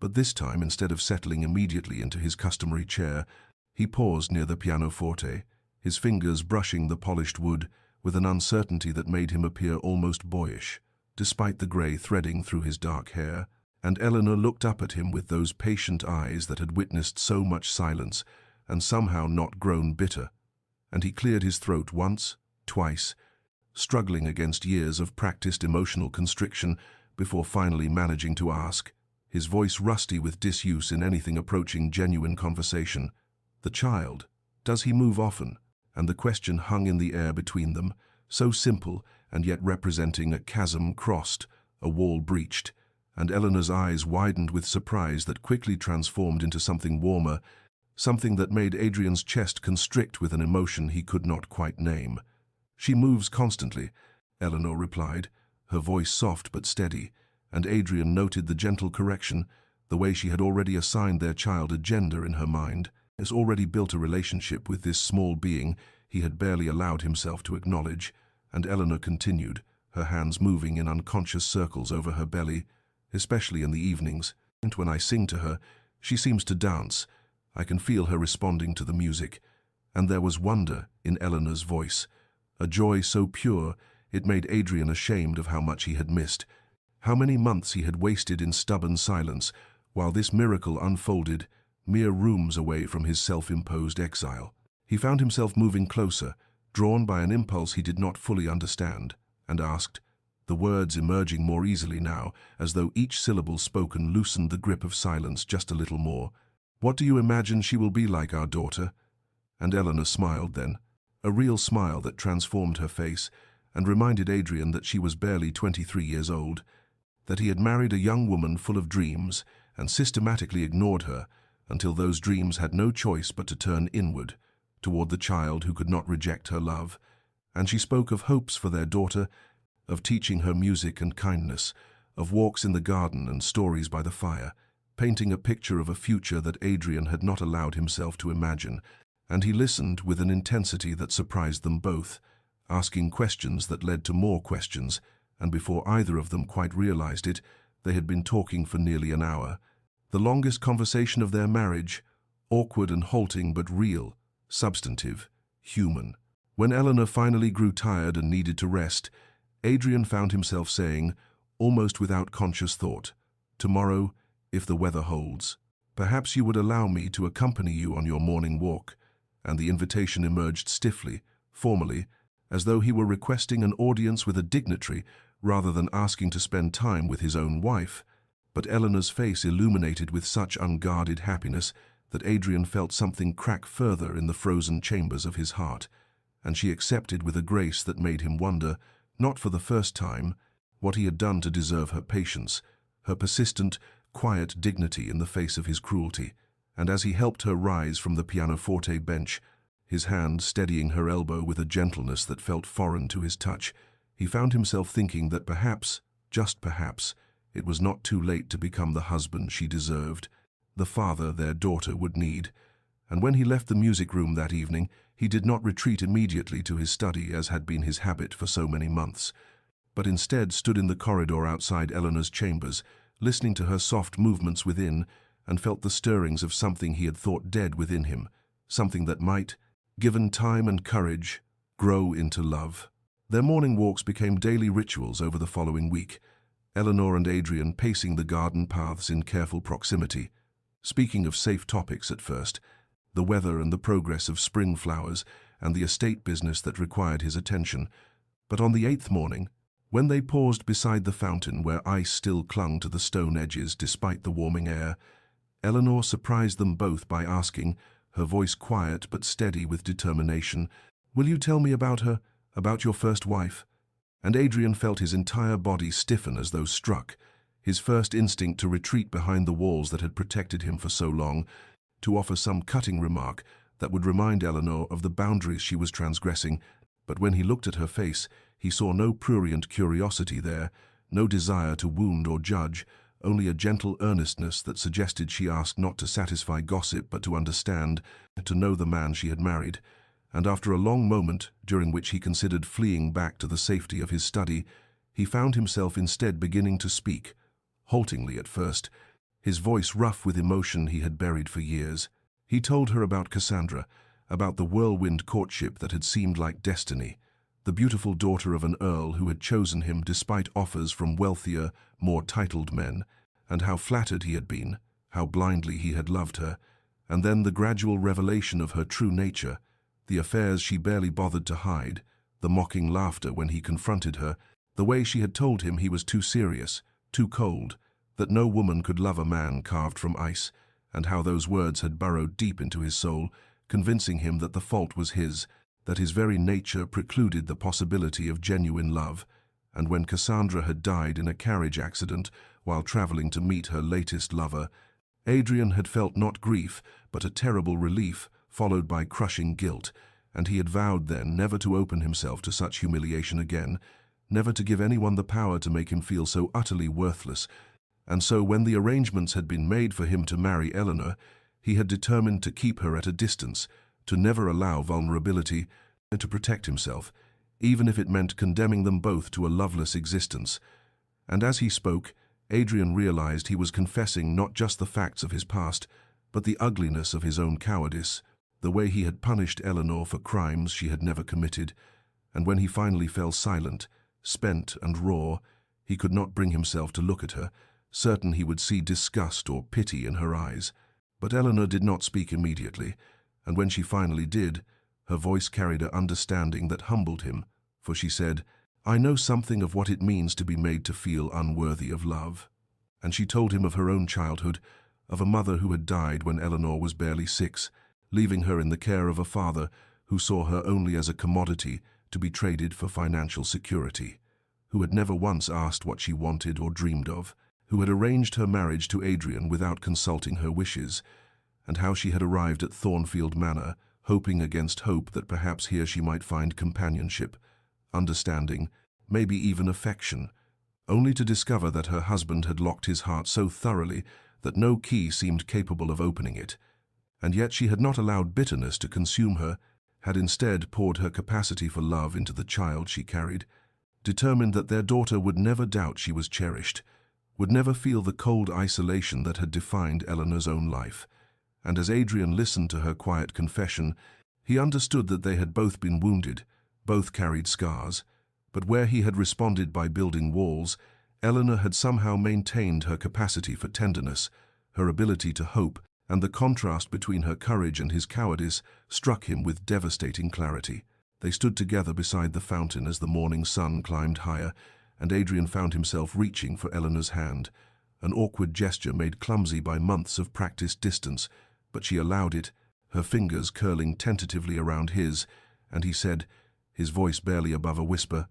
But this time, instead of settling immediately into his customary chair, he paused near the pianoforte, his fingers brushing the polished wood with an uncertainty that made him appear almost boyish, despite the grey threading through his dark hair. And Eleanor looked up at him with those patient eyes that had witnessed so much silence and somehow not grown bitter. And he cleared his throat once, twice, struggling against years of practiced emotional constriction before finally managing to ask, his voice rusty with disuse in anything approaching genuine conversation, "The child, does he move often?" And the question hung in the air between them, so simple and yet representing a chasm crossed, a wall breached, and Eleanor's eyes widened with surprise that quickly transformed into something warmer, something that made Adrian's chest constrict with an emotion he could not quite name. "She moves constantly," Eleanor replied, her voice soft but steady, and Adrian noted the gentle correction, the way she had already assigned their child a gender in her mind, has already built a relationship with this small being he had barely allowed himself to acknowledge, and Eleanor continued, her hands moving in unconscious circles over her belly, "especially in the evenings, and when I sing to her, she seems to dance. I can feel her responding to the music." And there was wonder in Eleanor's voice, a joy so pure it made Adrian ashamed of how much he had missed, how many months he had wasted in stubborn silence, while this miracle unfolded, mere rooms away from his self-imposed exile. He found himself moving closer, drawn by an impulse he did not fully understand, and asked, the words emerging more easily now, as though each syllable spoken loosened the grip of silence just a little more, "What do you imagine she will be like, our daughter?" And Eleanor smiled then, a real smile that transformed her face and reminded Adrian that she was barely 23 years old, that he had married a young woman full of dreams and systematically ignored her until those dreams had no choice but to turn inward, toward the child who could not reject her love. And she spoke of hopes for their daughter, of teaching her music and kindness, of walks in the garden and stories by the fire, painting a picture of a future that Adrian had not allowed himself to imagine, and he listened with an intensity that surprised them both, asking questions that led to more questions, and before either of them quite realized it, they had been talking for nearly an hour. The longest conversation of their marriage, awkward and halting but real, substantive, human. When Eleanor finally grew tired and needed to rest, Adrian found himself saying, almost without conscious thought, "Tomorrow, if the weather holds, perhaps you would allow me to accompany you on your morning walk," and the invitation emerged stiffly, formally, as though he were requesting an audience with a dignitary rather than asking to spend time with his own wife. But Eleanor's face illuminated with such unguarded happiness that Adrian felt something crack further in the frozen chambers of his heart, and she accepted with a grace that made him wonder, not for the first time, what he had done to deserve her patience, her persistent, quiet dignity in the face of his cruelty. And as he helped her rise from the pianoforte bench, his hand steadying her elbow with a gentleness that felt foreign to his touch, he found himself thinking that perhaps, just perhaps, it was not too late to become the husband she deserved, the father their daughter would need. And when he left the music room that evening, he did not retreat immediately to his study as had been his habit for so many months, but instead stood in the corridor outside Eleanor's chambers, listening to her soft movements within, and felt the stirrings of something he had thought dead within him, something that might, given time and courage, grow into love. Their morning walks became daily rituals over the following week, Eleanor and Adrian pacing the garden paths in careful proximity, speaking of safe topics at first, the weather and the progress of spring flowers and the estate business that required his attention. But on the 8th morning, when they paused beside the fountain where ice still clung to the stone edges despite the warming air, Eleanor surprised them both by asking, her voice quiet but steady with determination, "Will you tell me about her, about your first wife?" And Adrian felt his entire body stiffen as though struck, his first instinct to retreat behind the walls that had protected him for so long, to offer some cutting remark that would remind Eleanor of the boundaries she was transgressing. But when he looked at her face, he saw no prurient curiosity there, no desire to wound or judge, only a gentle earnestness that suggested she asked not to satisfy gossip but to understand, to know the man she had married. and after a long moment, during which he considered fleeing back to the safety of his study, he found himself instead beginning to speak, haltingly at first, his voice rough with emotion he had buried for years. He told her about Cassandra, about the whirlwind courtship that had seemed like destiny, the beautiful daughter of an earl who had chosen him despite offers from wealthier, more titled men, and how flattered he had been, how blindly he had loved her, and then the gradual revelation of her true nature, the affairs she barely bothered to hide, the mocking laughter when he confronted her, the way she had told him he was too serious, too cold, that no woman could love a man carved from ice, and how those words had burrowed deep into his soul, convincing him that the fault was his, that his very nature precluded the possibility of genuine love. And when Cassandra had died in a carriage accident while traveling to meet her latest lover, Adrian had felt not grief, but a terrible relief, followed by crushing guilt, and he had vowed then never to open himself to such humiliation again, never to give anyone the power to make him feel so utterly worthless. And so when the arrangements had been made for him to marry Eleanor, he had determined to keep her at a distance, to never allow vulnerability, and to protect himself, even if it meant condemning them both to a loveless existence. And as he spoke, Adrian realized he was confessing not just the facts of his past, but the ugliness of his own cowardice, the way he had punished Eleanor for crimes she had never committed. And when he finally fell silent, spent and raw, he could not bring himself to look at her, certain he would see disgust or pity in her eyes. But Eleanor did not speak immediately, and when she finally did, her voice carried an understanding that humbled him, for she said, "I know something of what it means to be made to feel unworthy of love." And she told him of her own childhood, of a mother who had died when Eleanor was barely 6, leaving her in the care of a father who saw her only as a commodity to be traded for financial security, who had never once asked what she wanted or dreamed of, who had arranged her marriage to Adrian without consulting her wishes, and how she had arrived at Thornfield Manor, hoping against hope that perhaps here she might find companionship, understanding, maybe even affection, only to discover that her husband had locked his heart so thoroughly that no key seemed capable of opening it. And yet she had not allowed bitterness to consume her, had instead poured her capacity for love into the child she carried, determined that their daughter would never doubt she was cherished, would never feel the cold isolation that had defined Eleanor's own life. And as Adrian listened to her quiet confession, he understood that they had both been wounded, both carried scars, but where he had responded by building walls, Eleanor had somehow maintained her capacity for tenderness, her ability to hope, and the contrast between her courage and his cowardice struck him with devastating clarity. They stood together beside the fountain as the morning sun climbed higher, and Adrian found himself reaching for Eleanor's hand, an awkward gesture made clumsy by months of practiced distance, but she allowed it, her fingers curling tentatively around his, and he said, his voice barely above a whisper,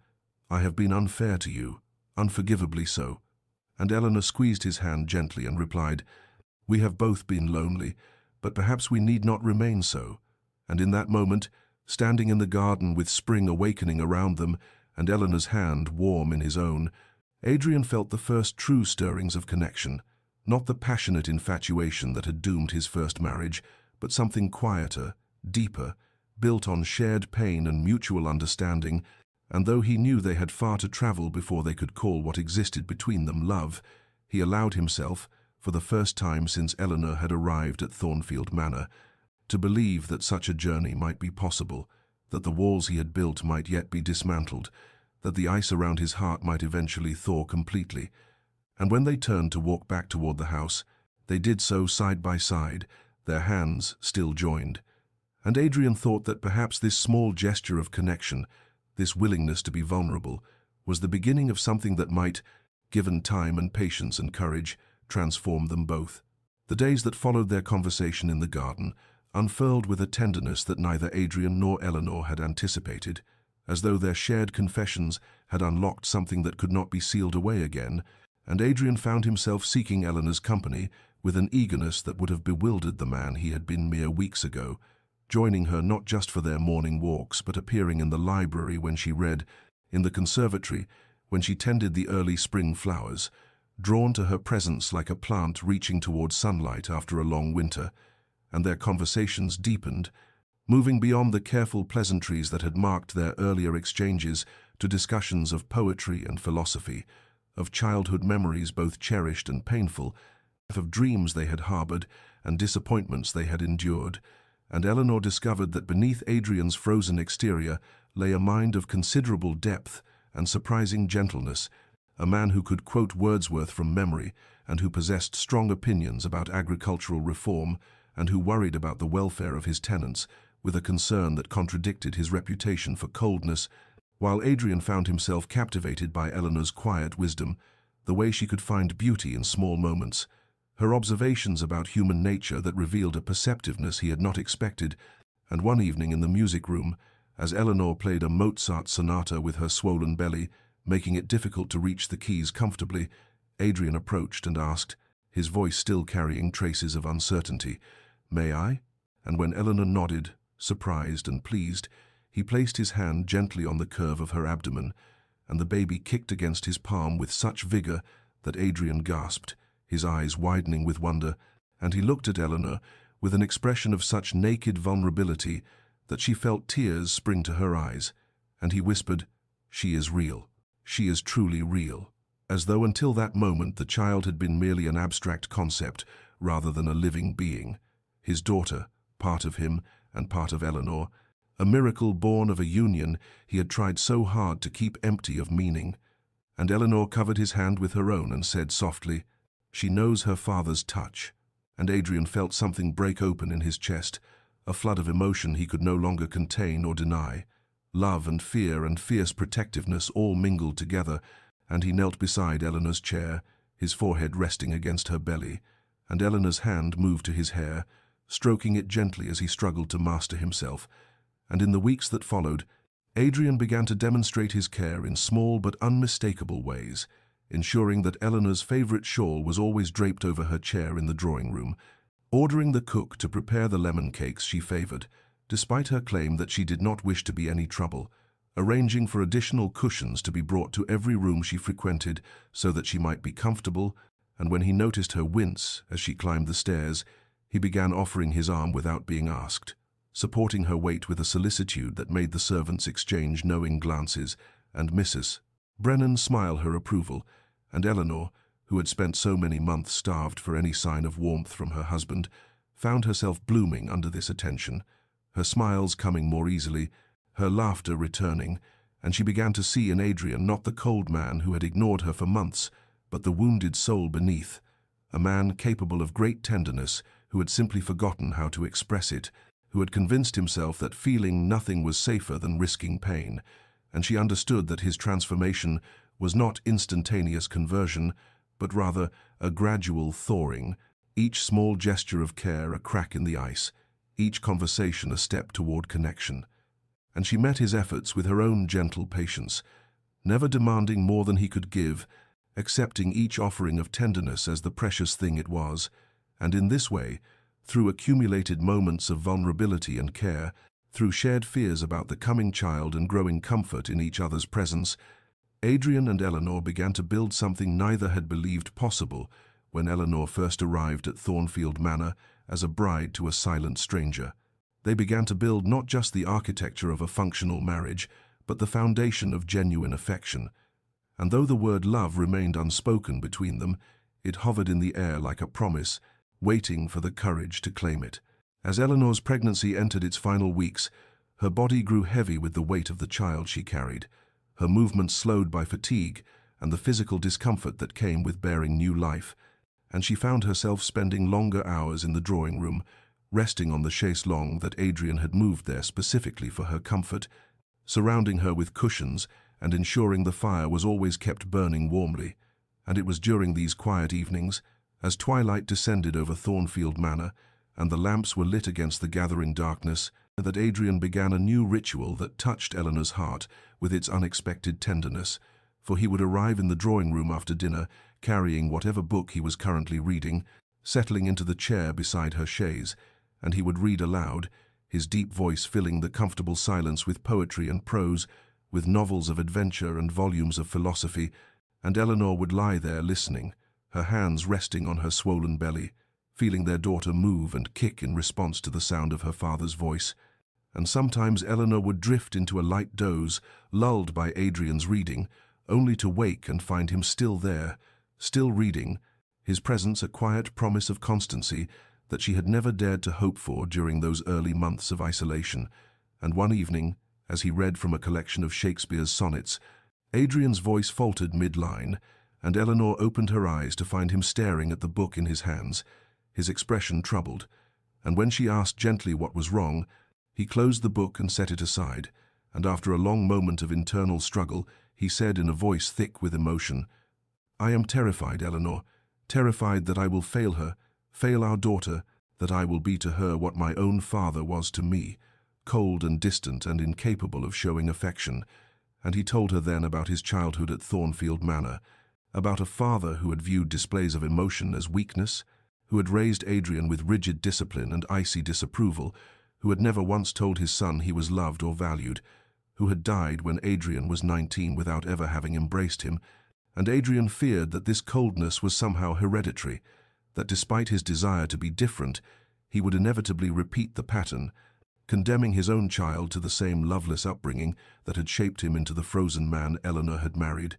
"I have been unfair to you, unforgivably so." And Eleanor squeezed his hand gently and replied, "We have both been lonely, but perhaps we need not remain so." And in that moment, standing in the garden with spring awakening around them, and Eleanor's hand warm in his own, Adrian felt the first true stirrings of connection, not the passionate infatuation that had doomed his first marriage, but something quieter, deeper, built on shared pain and mutual understanding, and though he knew they had far to travel before they could call what existed between them love, he allowed himself, for the first time since Eleanor had arrived at Thornfield Manor, to believe that such a journey might be possible, that the walls he had built might yet be dismantled, that the ice around his heart might eventually thaw completely. And when they turned to walk back toward the house, they did so side by side, their hands still joined. And Adrian thought that perhaps this small gesture of connection, this willingness to be vulnerable, was the beginning of something that might, given time and patience and courage, transform them both. The days that followed their conversation in the garden unfurled with a tenderness that neither Adrian nor Eleanor had anticipated, as though their shared confessions had unlocked something that could not be sealed away again, and Adrian found himself seeking Eleanor's company with an eagerness that would have bewildered the man he had been mere weeks ago, joining her not just for their morning walks, but appearing in the library when she read, in the conservatory when she tended the early spring flowers, drawn to her presence like a plant reaching toward sunlight after a long winter. And their conversations deepened, moving beyond the careful pleasantries that had marked their earlier exchanges to discussions of poetry and philosophy, of childhood memories both cherished and painful, of dreams they had harbored and disappointments they had endured. And Eleanor discovered that beneath Adrian's frozen exterior lay a mind of considerable depth and surprising gentleness, a man who could quote Wordsworth from memory and who possessed strong opinions about agricultural reform and who worried about the welfare of his tenants with a concern that contradicted his reputation for coldness, while Adrian found himself captivated by Eleanor's quiet wisdom, the way she could find beauty in small moments, her observations about human nature that revealed a perceptiveness he had not expected. And one evening in the music room, as Eleanor played a Mozart sonata with her swollen belly, making it difficult to reach the keys comfortably, Adrian approached and asked, his voice still carrying traces of uncertainty, "May I?" And when Eleanor nodded, surprised and pleased, he placed his hand gently on the curve of her abdomen, and the baby kicked against his palm with such vigor that Adrian gasped, his eyes widening with wonder, and he looked at Eleanor with an expression of such naked vulnerability that she felt tears spring to her eyes, and he whispered, "She is real. She is truly real," as though until that moment the child had been merely an abstract concept rather than a living being. His daughter, part of him and part of Eleanor, a miracle born of a union he had tried so hard to keep empty of meaning. And Eleanor covered his hand with her own and said softly, "She knows her father's touch." And Adrian felt something break open in his chest, a flood of emotion he could no longer contain or deny. Love and fear and fierce protectiveness all mingled together, and he knelt beside Eleanor's chair, his forehead resting against her belly, and Eleanor's hand moved to his hair, stroking it gently as he struggled to master himself. And in the weeks that followed, Adrian began to demonstrate his care in small but unmistakable ways, ensuring that Eleanor's favorite shawl was always draped over her chair in the drawing room, ordering the cook to prepare the lemon cakes she favored, despite her claim that she did not wish to be any trouble, arranging for additional cushions to be brought to every room she frequented so that she might be comfortable, and when he noticed her wince as she climbed the stairs, he began offering his arm without being asked, supporting her weight with a solicitude that made the servants exchange knowing glances, and Mrs. Brennan smile her approval, and Eleanor, who had spent so many months starved for any sign of warmth from her husband, found herself blooming under this attention, her smiles coming more easily, her laughter returning, and she began to see in Adrian not the cold man who had ignored her for months, but the wounded soul beneath, a man capable of great tenderness who had simply forgotten how to express it, who had convinced himself that feeling nothing was safer than risking pain, and she understood that his transformation was not instantaneous conversion, but rather a gradual thawing, each small gesture of care a crack in the ice, each conversation a step toward connection. And she met his efforts with her own gentle patience, never demanding more than he could give, accepting each offering of tenderness as the precious thing it was, and in this way, through accumulated moments of vulnerability and care, through shared fears about the coming child and growing comfort in each other's presence, Adrian and Eleanor began to build something neither had believed possible when Eleanor first arrived at Thornfield Manor as a bride to a silent stranger. They began to build not just the architecture of a functional marriage, but the foundation of genuine affection. And though the word love remained unspoken between them, it hovered in the air like a promise, waiting for the courage to claim it. As Eleanor's pregnancy entered its final weeks, her body grew heavy with the weight of the child she carried, her movements slowed by fatigue and the physical discomfort that came with bearing new life, and she found herself spending longer hours in the drawing room, resting on the chaise longue that Adrian had moved there specifically for her comfort, surrounding her with cushions and ensuring the fire was always kept burning warmly. And it was during these quiet evenings, as twilight descended over Thornfield Manor and the lamps were lit against the gathering darkness, that Adrian began a new ritual that touched Eleanor's heart with its unexpected tenderness, for he would arrive in the drawing room after dinner, carrying whatever book he was currently reading, settling into the chair beside her chaise, and he would read aloud, his deep voice filling the comfortable silence with poetry and prose, with novels of adventure and volumes of philosophy, and Eleanor would lie there listening, her hands resting on her swollen belly, feeling their daughter move and kick in response to the sound of her father's voice. and sometimes Eleanor would drift into a light doze, lulled by Adrian's reading, only to wake and find him still there, still reading, his presence a quiet promise of constancy that she had never dared to hope for during those early months of isolation. And one evening, as he read from a collection of Shakespeare's sonnets, Adrian's voice faltered mid-line, and Eleanor opened her eyes to find him staring at the book in his hands, his expression troubled. And when she asked gently what was wrong, he closed the book and set it aside, and after a long moment of internal struggle, he said in a voice thick with emotion, "I am terrified, Eleanor, terrified that I will fail her, fail our daughter, that I will be to her what my own father was to me, cold and distant and incapable of showing affection." And he told her then about his childhood at Thornfield Manor, about a father who had viewed displays of emotion as weakness, who had raised Adrian with rigid discipline and icy disapproval, who had never once told his son he was loved or valued, who had died when Adrian was 19 without ever having embraced him, and Adrian feared that this coldness was somehow hereditary, that despite his desire to be different, he would inevitably repeat the pattern, condemning his own child to the same loveless upbringing that had shaped him into the frozen man Eleanor had married.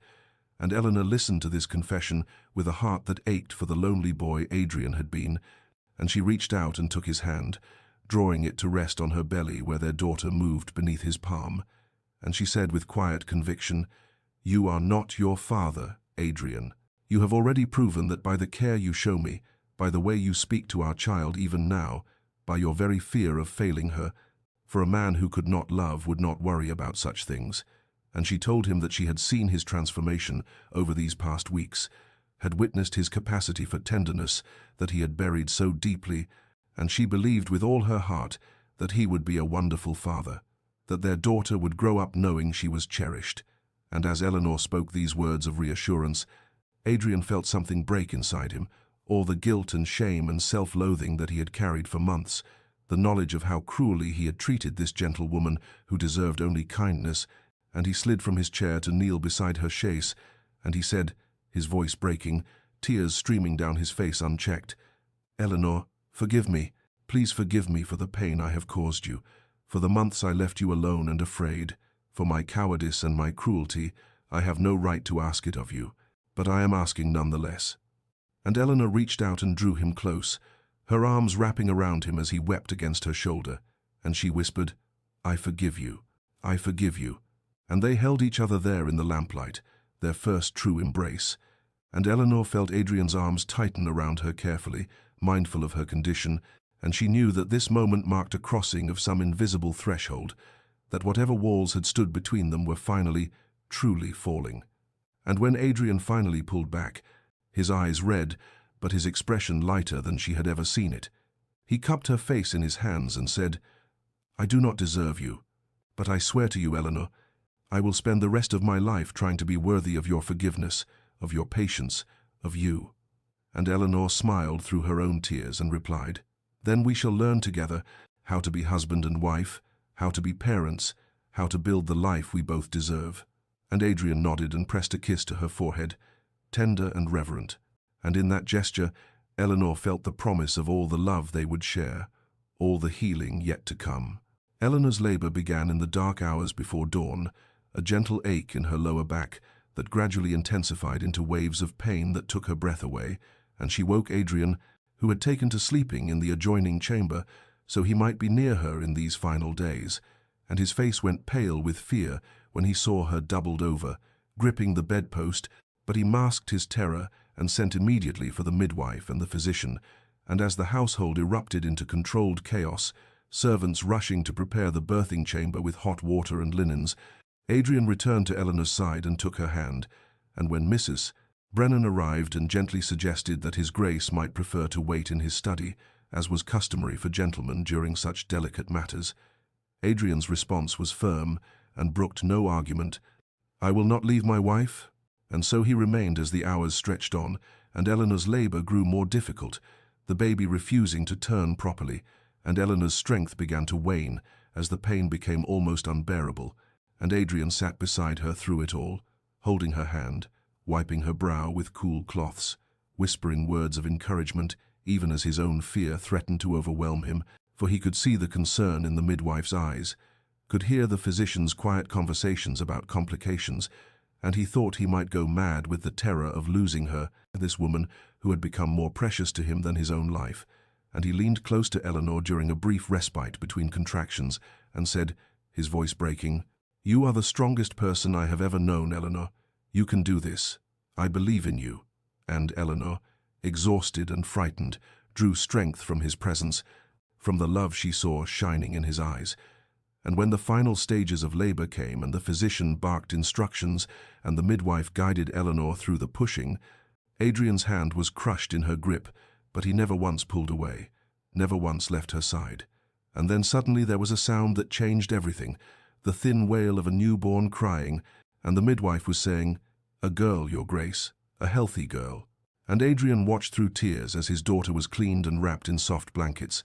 And Eleanor listened to this confession with a heart that ached for the lonely boy Adrian had been, and she reached out and took his hand, drawing it to rest on her belly where their daughter moved beneath his palm. And she said with quiet conviction, "You are not your father, Adrian. You have already proven that by the care you show me, by the way you speak to our child even now, by your very fear of failing her, for a man who could not love would not worry about such things." And she told him that she had seen his transformation over these past weeks, had witnessed his capacity for tenderness that he had buried so deeply, and she believed with all her heart that he would be a wonderful father, that their daughter would grow up knowing she was cherished. And as Eleanor spoke these words of reassurance, Adrian felt something break inside him, all the guilt and shame and self-loathing that he had carried for months, the knowledge of how cruelly he had treated this gentle woman who deserved only kindness, and he slid from his chair to kneel beside her chaise, and he said, his voice breaking, tears streaming down his face unchecked, "Eleanor, forgive me, please forgive me for the pain I have caused you, for the months I left you alone and afraid, for my cowardice and my cruelty. I have no right to ask it of you, but I am asking nonetheless." And Eleanor reached out and drew him close, her arms wrapping around him as he wept against her shoulder, and she whispered, "I forgive you, I forgive you." And they held each other there in the lamplight, their first true embrace, and Eleanor felt Adrian's arms tighten around her carefully, mindful of her condition, and she knew that this moment marked a crossing of some invisible threshold, that whatever walls had stood between them were finally, truly falling. And when Adrian finally pulled back, his eyes red, but his expression lighter than she had ever seen it, he cupped her face in his hands and said, "I do not deserve you, but I swear to you, Eleanor, I will spend the rest of my life trying to be worthy of your forgiveness, of your patience, of you." And Eleanor smiled through her own tears and replied, "Then we shall learn together how to be husband and wife, how to be parents, how to build the life we both deserve." And Adrian nodded and pressed a kiss to her forehead, tender and reverent, and in that gesture Eleanor felt the promise of all the love they would share, all the healing yet to come. Eleanor's labor began in the dark hours before dawn, a gentle ache in her lower back that gradually intensified into waves of pain that took her breath away, and she woke Adrian, who had taken to sleeping in the adjoining chamber so he might be near her in these final days, and his face went pale with fear when he saw her doubled over, gripping the bedpost, but he masked his terror and sent immediately for the midwife and the physician, and as the household erupted into controlled chaos, servants rushing to prepare the birthing chamber with hot water and linens, Adrian returned to Eleanor's side and took her hand, and when Mrs. Brennan arrived and gently suggested that his grace might prefer to wait in his study, as was customary for gentlemen during such delicate matters, Adrian's response was firm and brooked no argument. "I will not leave my wife." And so he remained as the hours stretched on, and Eleanor's labor grew more difficult, the baby refusing to turn properly, and Eleanor's strength began to wane as the pain became almost unbearable, and Adrian sat beside her through it all, holding her hand, wiping her brow with cool cloths, whispering words of encouragement even as his own fear threatened to overwhelm him, for he could see the concern in the midwife's eyes, could hear the physician's quiet conversations about complications, and he thought he might go mad with the terror of losing her, this woman who had become more precious to him than his own life. And he leaned close to Eleanor during a brief respite between contractions and said, his voice breaking, "You are the strongest person I have ever known, Eleanor. You can do this. I believe in you." And Eleanor, exhausted and frightened, drew strength from his presence, from the love she saw shining in his eyes. And when the final stages of labor came and the physician barked instructions and the midwife guided Eleanor through the pushing, Adrian's hand was crushed in her grip, but he never once pulled away, never once left her side. And then suddenly there was a sound that changed everything, the thin wail of a newborn crying, and the midwife was saying, "A girl, Your Grace, a healthy girl." And Adrian watched through tears as his daughter was cleaned and wrapped in soft blankets.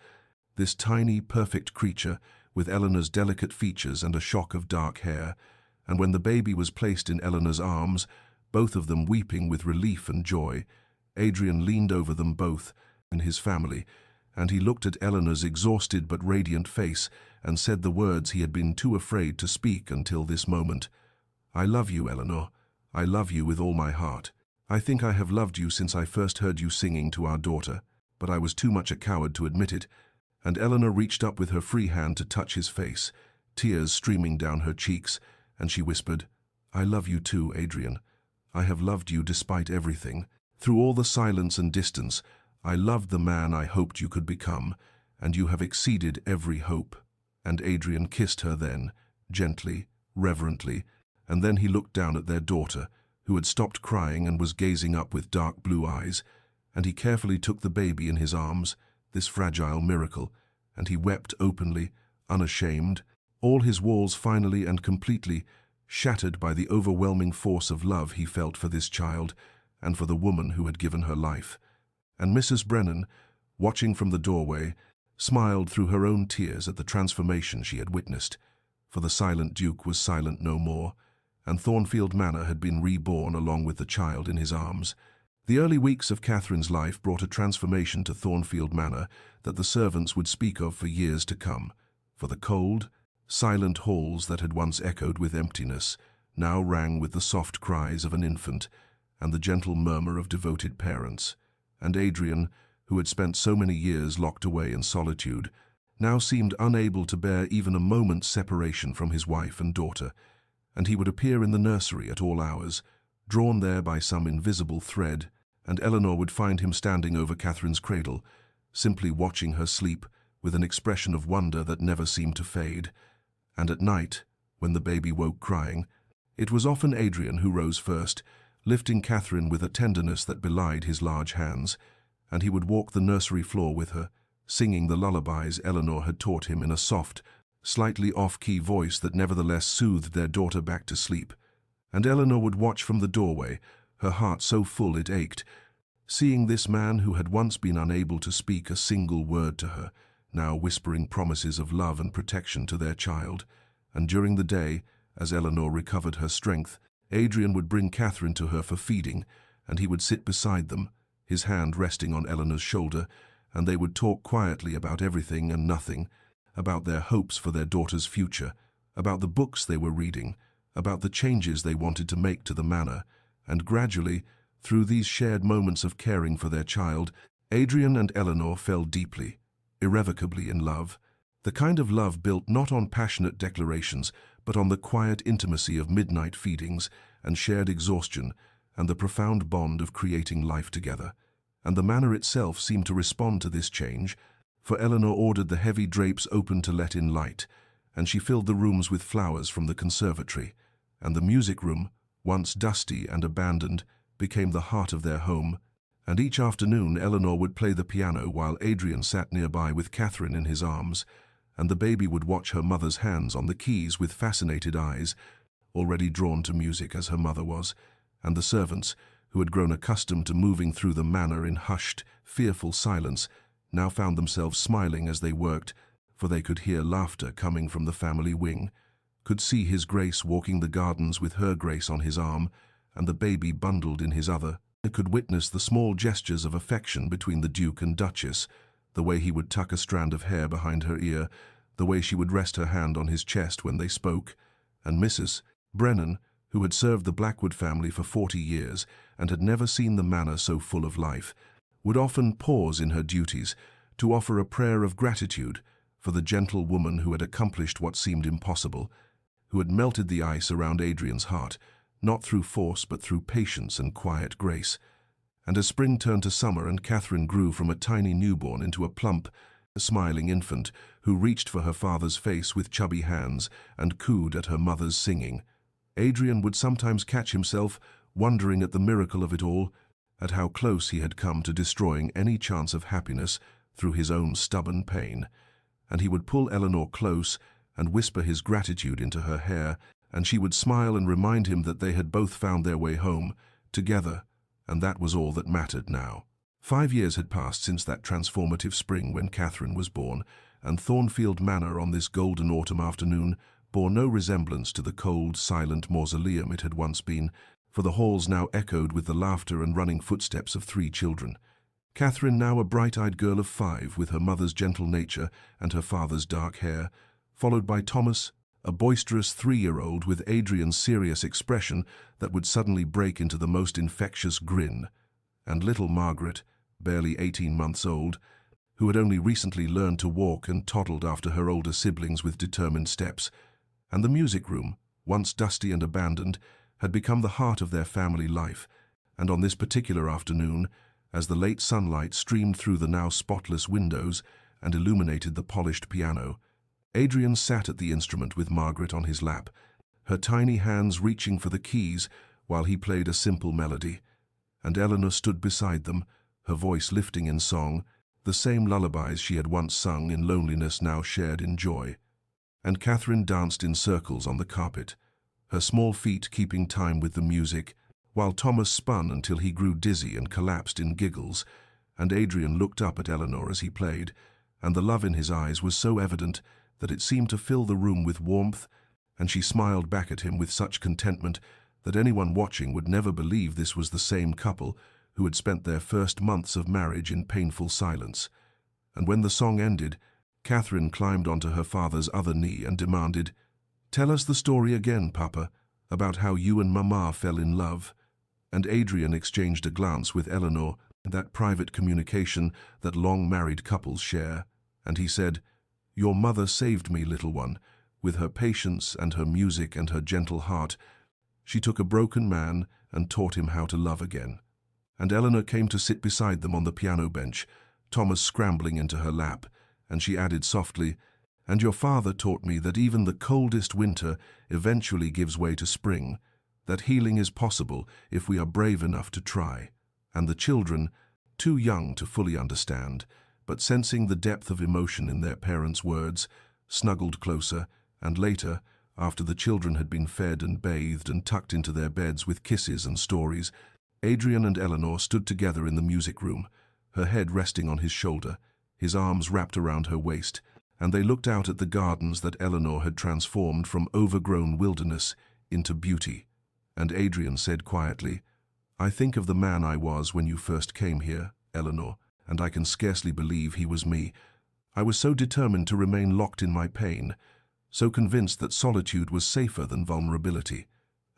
This tiny, perfect creature, with Eleanor's delicate features and a shock of dark hair, and when the baby was placed in Eleanor's arms, both of them weeping with relief and joy, Adrian leaned over them both and his family, and he looked at Eleanor's exhausted but radiant face and said the words he had been too afraid to speak until this moment. "I love you, Eleanor. I love you with all my heart. I think I have loved you since I first heard you singing to our daughter, but I was too much a coward to admit it." And Eleanor reached up with her free hand to touch his face, tears streaming down her cheeks, and she whispered, "I love you too, Adrian. I have loved you despite everything. Through all the silence and distance, I loved the man I hoped you could become, and you have exceeded every hope." And Adrian kissed her then, gently, reverently, and then he looked down at their daughter, who had stopped crying and was gazing up with dark blue eyes, and he carefully took the baby in his arms, this fragile miracle, and he wept openly, unashamed, all his walls finally and completely shattered by the overwhelming force of love he felt for this child and for the woman who had given her life. And Mrs. Brennan, watching from the doorway, smiled through her own tears at the transformation she had witnessed, for the silent Duke was silent no more, and Thornfield Manor had been reborn along with the child in his arms. The early weeks of Catherine's life brought a transformation to Thornfield Manor that the servants would speak of for years to come, for the cold, silent halls that had once echoed with emptiness now rang with the soft cries of an infant and the gentle murmur of devoted parents. And Adrian, who had spent so many years locked away in solitude, now seemed unable to bear even a moment's separation from his wife and daughter, and he would appear in the nursery at all hours, drawn there by some invisible thread, and Eleanor would find him standing over Catherine's cradle, simply watching her sleep with an expression of wonder that never seemed to fade. And at night, when the baby woke crying, it was often Adrian who rose first, lifting Catherine with a tenderness that belied his large hands, and he would walk the nursery floor with her, singing the lullabies Eleanor had taught him in a soft, slightly off-key voice that nevertheless soothed their daughter back to sleep. And Eleanor would watch from the doorway, her heart so full it ached, seeing this man who had once been unable to speak a single word to her, now whispering promises of love and protection to their child. And during the day, as Eleanor recovered her strength, Adrian would bring Catherine to her for feeding, and he would sit beside them, his hand resting on Eleanor's shoulder, and they would talk quietly about everything and nothing, about their hopes for their daughter's future, about the books they were reading, about the changes they wanted to make to the manor, and gradually, through these shared moments of caring for their child, Adrian and Eleanor fell deeply, irrevocably in love, the kind of love built not on passionate declarations, but on the quiet intimacy of midnight feedings and shared exhaustion and the profound bond of creating life together. And the manor itself seemed to respond to this change, for Eleanor ordered the heavy drapes open to let in light, and she filled the rooms with flowers from the conservatory, and the music room, once dusty and abandoned, became the heart of their home, and each afternoon Eleanor would play the piano while Adrian sat nearby with Catherine in his arms, and the baby would watch her mother's hands on the keys with fascinated eyes, already drawn to music as her mother was, and the servants, who had grown accustomed to moving through the manor in hushed, fearful silence, now found themselves smiling as they worked, for they could hear laughter coming from the family wing, could see His Grace walking the gardens with her Grace on his arm, and the baby bundled in his other, and could witness the small gestures of affection between the Duke and Duchess, the way he would tuck a strand of hair behind her ear, the way she would rest her hand on his chest when they spoke. And Mrs. Brennan, who had served the Blackwood family for 40 years and had never seen the manor so full of life, would often pause in her duties to offer a prayer of gratitude for the gentle woman who had accomplished what seemed impossible, who had melted the ice around Adrian's heart, not through force but through patience and quiet grace. And as spring turned to summer and Catherine grew from a tiny newborn into a plump, smiling infant who reached for her father's face with chubby hands and cooed at her mother's singing, Adrian would sometimes catch himself wondering at the miracle of it all, at how close he had come to destroying any chance of happiness through his own stubborn pain. And he would pull Eleanor close and whisper his gratitude into her hair, and she would smile and remind him that they had both found their way home, together, and that was all that mattered now. 5 years had passed since that transformative spring when Catherine was born, and Thornfield Manor on this golden autumn afternoon bore no resemblance to the cold, silent mausoleum it had once been, for the halls now echoed with the laughter and running footsteps of 3 children. Catherine, now a bright-eyed girl of 5, with her mother's gentle nature and her father's dark hair, followed by Thomas, a boisterous 3-year-old with Adrian's serious expression that would suddenly break into the most infectious grin, and little Margaret, barely 18 months old, who had only recently learned to walk and toddled after her older siblings with determined steps. And the music room, once dusty and abandoned, had become the heart of their family life, and on this particular afternoon, as the late sunlight streamed through the now spotless windows and illuminated the polished piano, Adrian sat at the instrument with Margaret on his lap, her tiny hands reaching for the keys while he played a simple melody, and Eleanor stood beside them, her voice lifting in song, the same lullabies she had once sung in loneliness now shared in joy. And Catherine danced in circles on the carpet, her small feet keeping time with the music, while Thomas spun until he grew dizzy and collapsed in giggles, and Adrian looked up at Eleanor as he played, and the love in his eyes was so evident that it seemed to fill the room with warmth, and she smiled back at him with such contentment that anyone watching would never believe this was the same couple who had spent their first months of marriage in painful silence. And when the song ended, Catherine climbed onto her father's other knee and demanded, "Tell us the story again, Papa, about how you and Mama fell in love." And Adrian exchanged a glance with Eleanor, that private communication that long-married couples share, and he said, "Your mother saved me, little one. With her patience and her music and her gentle heart, she took a broken man and taught him how to love again." And Eleanor came to sit beside them on the piano bench, Thomas scrambling into her lap, and she added softly, "And your father taught me that even the coldest winter eventually gives way to spring, that healing is possible if we are brave enough to try." And the children, too young to fully understand, but sensing the depth of emotion in their parents' words, snuggled closer, and later, after the children had been fed and bathed and tucked into their beds with kisses and stories, Adrian and Eleanor stood together in the music room, her head resting on his shoulder, his arms wrapped around her waist, and they looked out at the gardens that Eleanor had transformed from overgrown wilderness into beauty. And Adrian said quietly, "I think of the man I was when you first came here, Eleanor, and I can scarcely believe he was me. I was so determined to remain locked in my pain, so convinced that solitude was safer than vulnerability."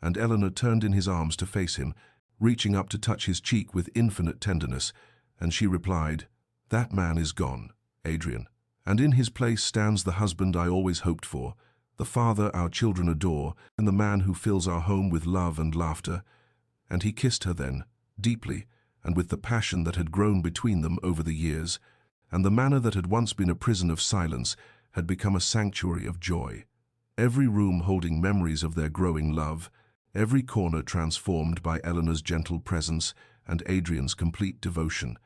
And Eleanor turned in his arms to face him, reaching up to touch his cheek with infinite tenderness, and she replied, "That man is gone, Adrian, and in his place stands the husband I always hoped for, the father our children adore, and the man who fills our home with love and laughter." And he kissed her then, deeply, and with the passion that had grown between them over the years, and the manor that had once been a prison of silence had become a sanctuary of joy, every room holding memories of their growing love, every corner transformed by Eleanor's gentle presence and Adrian's complete devotion.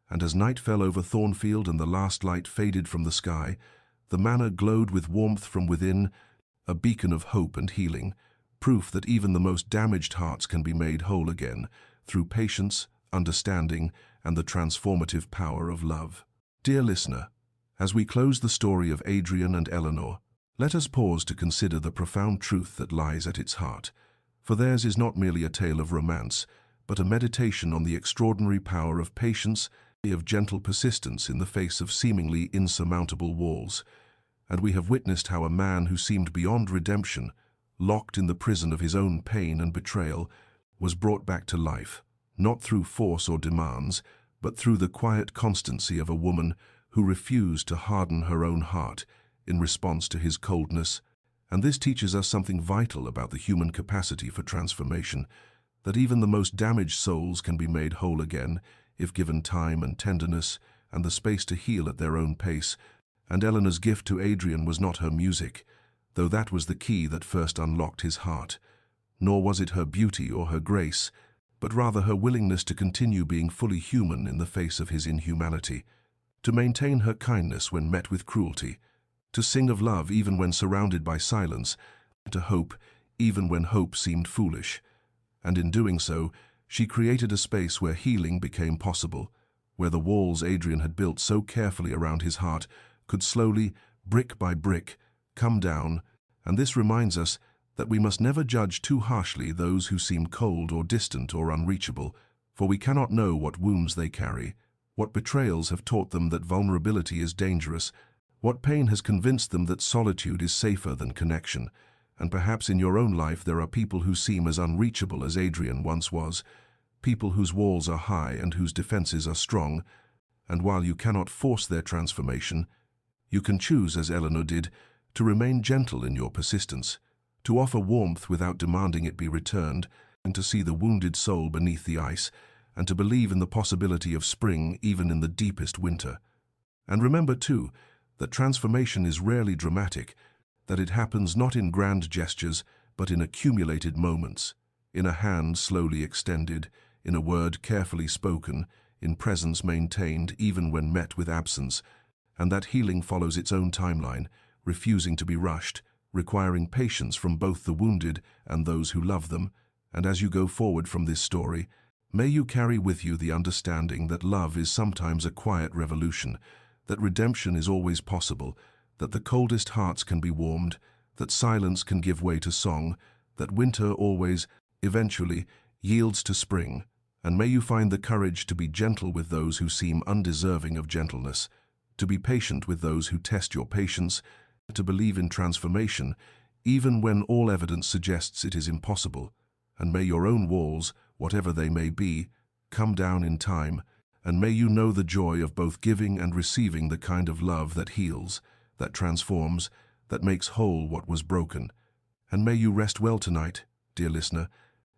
And as night fell over Thornfield and the last light faded from the sky, the manor glowed with warmth from within, a beacon of hope and healing, proof that even the most damaged hearts can be made whole again through patience, understanding, and the transformative power of love. Dear listener, as we close the story of Adrian and Eleanor, let us pause to consider the profound truth that lies at its heart. For theirs is not merely a tale of romance, but a meditation on the extraordinary power of patience of gentle persistence in the face of seemingly insurmountable walls. And we have witnessed how a man who seemed beyond redemption, locked in the prison of his own pain and betrayal, was brought back to life, not through force or demands, but through the quiet constancy of a woman who refused to harden her own heart in response to his coldness. And this teaches us something vital about the human capacity for transformation, that even the most damaged souls can be made whole again if given time and tenderness and the space to heal at their own pace. And Eleanor's gift to Adrian was not her music, though that was the key that first unlocked his heart. Nor was it her beauty or her grace, but rather her willingness to continue being fully human in the face of his inhumanity, to maintain her kindness when met with cruelty, to sing of love even when surrounded by silence, to hope even when hope seemed foolish. And in doing so, she created a space where healing became possible, where the walls Adrian had built so carefully around his heart could slowly, brick by brick, come down. And this reminds us that we must never judge too harshly those who seem cold or distant or unreachable, for we cannot know what wounds they carry, what betrayals have taught them that vulnerability is dangerous, what pain has convinced them that solitude is safer than connection. And perhaps in your own life there are people who seem as unreachable as Adrian once was, people whose walls are high and whose defenses are strong, and while you cannot force their transformation, you can choose, as Eleanor did, to remain gentle in your persistence, to offer warmth without demanding it be returned, and to see the wounded soul beneath the ice, and to believe in the possibility of spring even in the deepest winter. And remember, too, that transformation is rarely dramatic, that it happens not in grand gestures, but in accumulated moments, in a hand slowly extended, in a word carefully spoken, in presence maintained even when met with absence, and that healing follows its own timeline, refusing to be rushed, requiring patience from both the wounded and those who love them. And as you go forward from this story, may you carry with you the understanding that love is sometimes a quiet revolution, that redemption is always possible, that the coldest hearts can be warmed, that silence can give way to song, that winter always, eventually, yields to spring. And may you find the courage to be gentle with those who seem undeserving of gentleness, to be patient with those who test your patience, to believe in transformation, even when all evidence suggests it is impossible. And may your own walls, whatever they may be, come down in time, and may you know the joy of both giving and receiving the kind of love that heals, that transforms, that makes whole what was broken. And may you rest well tonight, dear listener,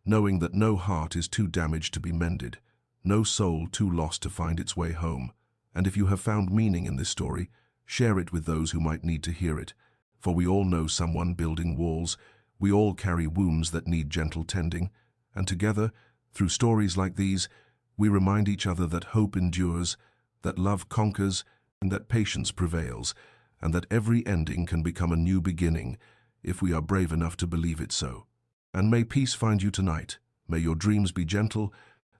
knowing that no heart is too damaged to be mended, no soul too lost to find its way home. And if you have found meaning in this story, share it with those who might need to hear it, for we all know someone building walls, we all carry wounds that need gentle tending, and together, through stories like these, we remind each other that hope endures, that love conquers, and that patience prevails, and that every ending can become a new beginning if we are brave enough to believe it so. And may peace find you tonight, may your dreams be gentle,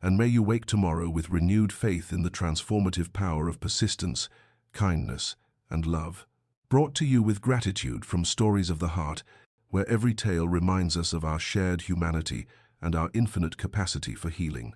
and may you wake tomorrow with renewed faith in the transformative power of persistence, kindness, and love. Brought to you with gratitude from Stories of the Heart, where every tale reminds us of our shared humanity and our infinite capacity for healing.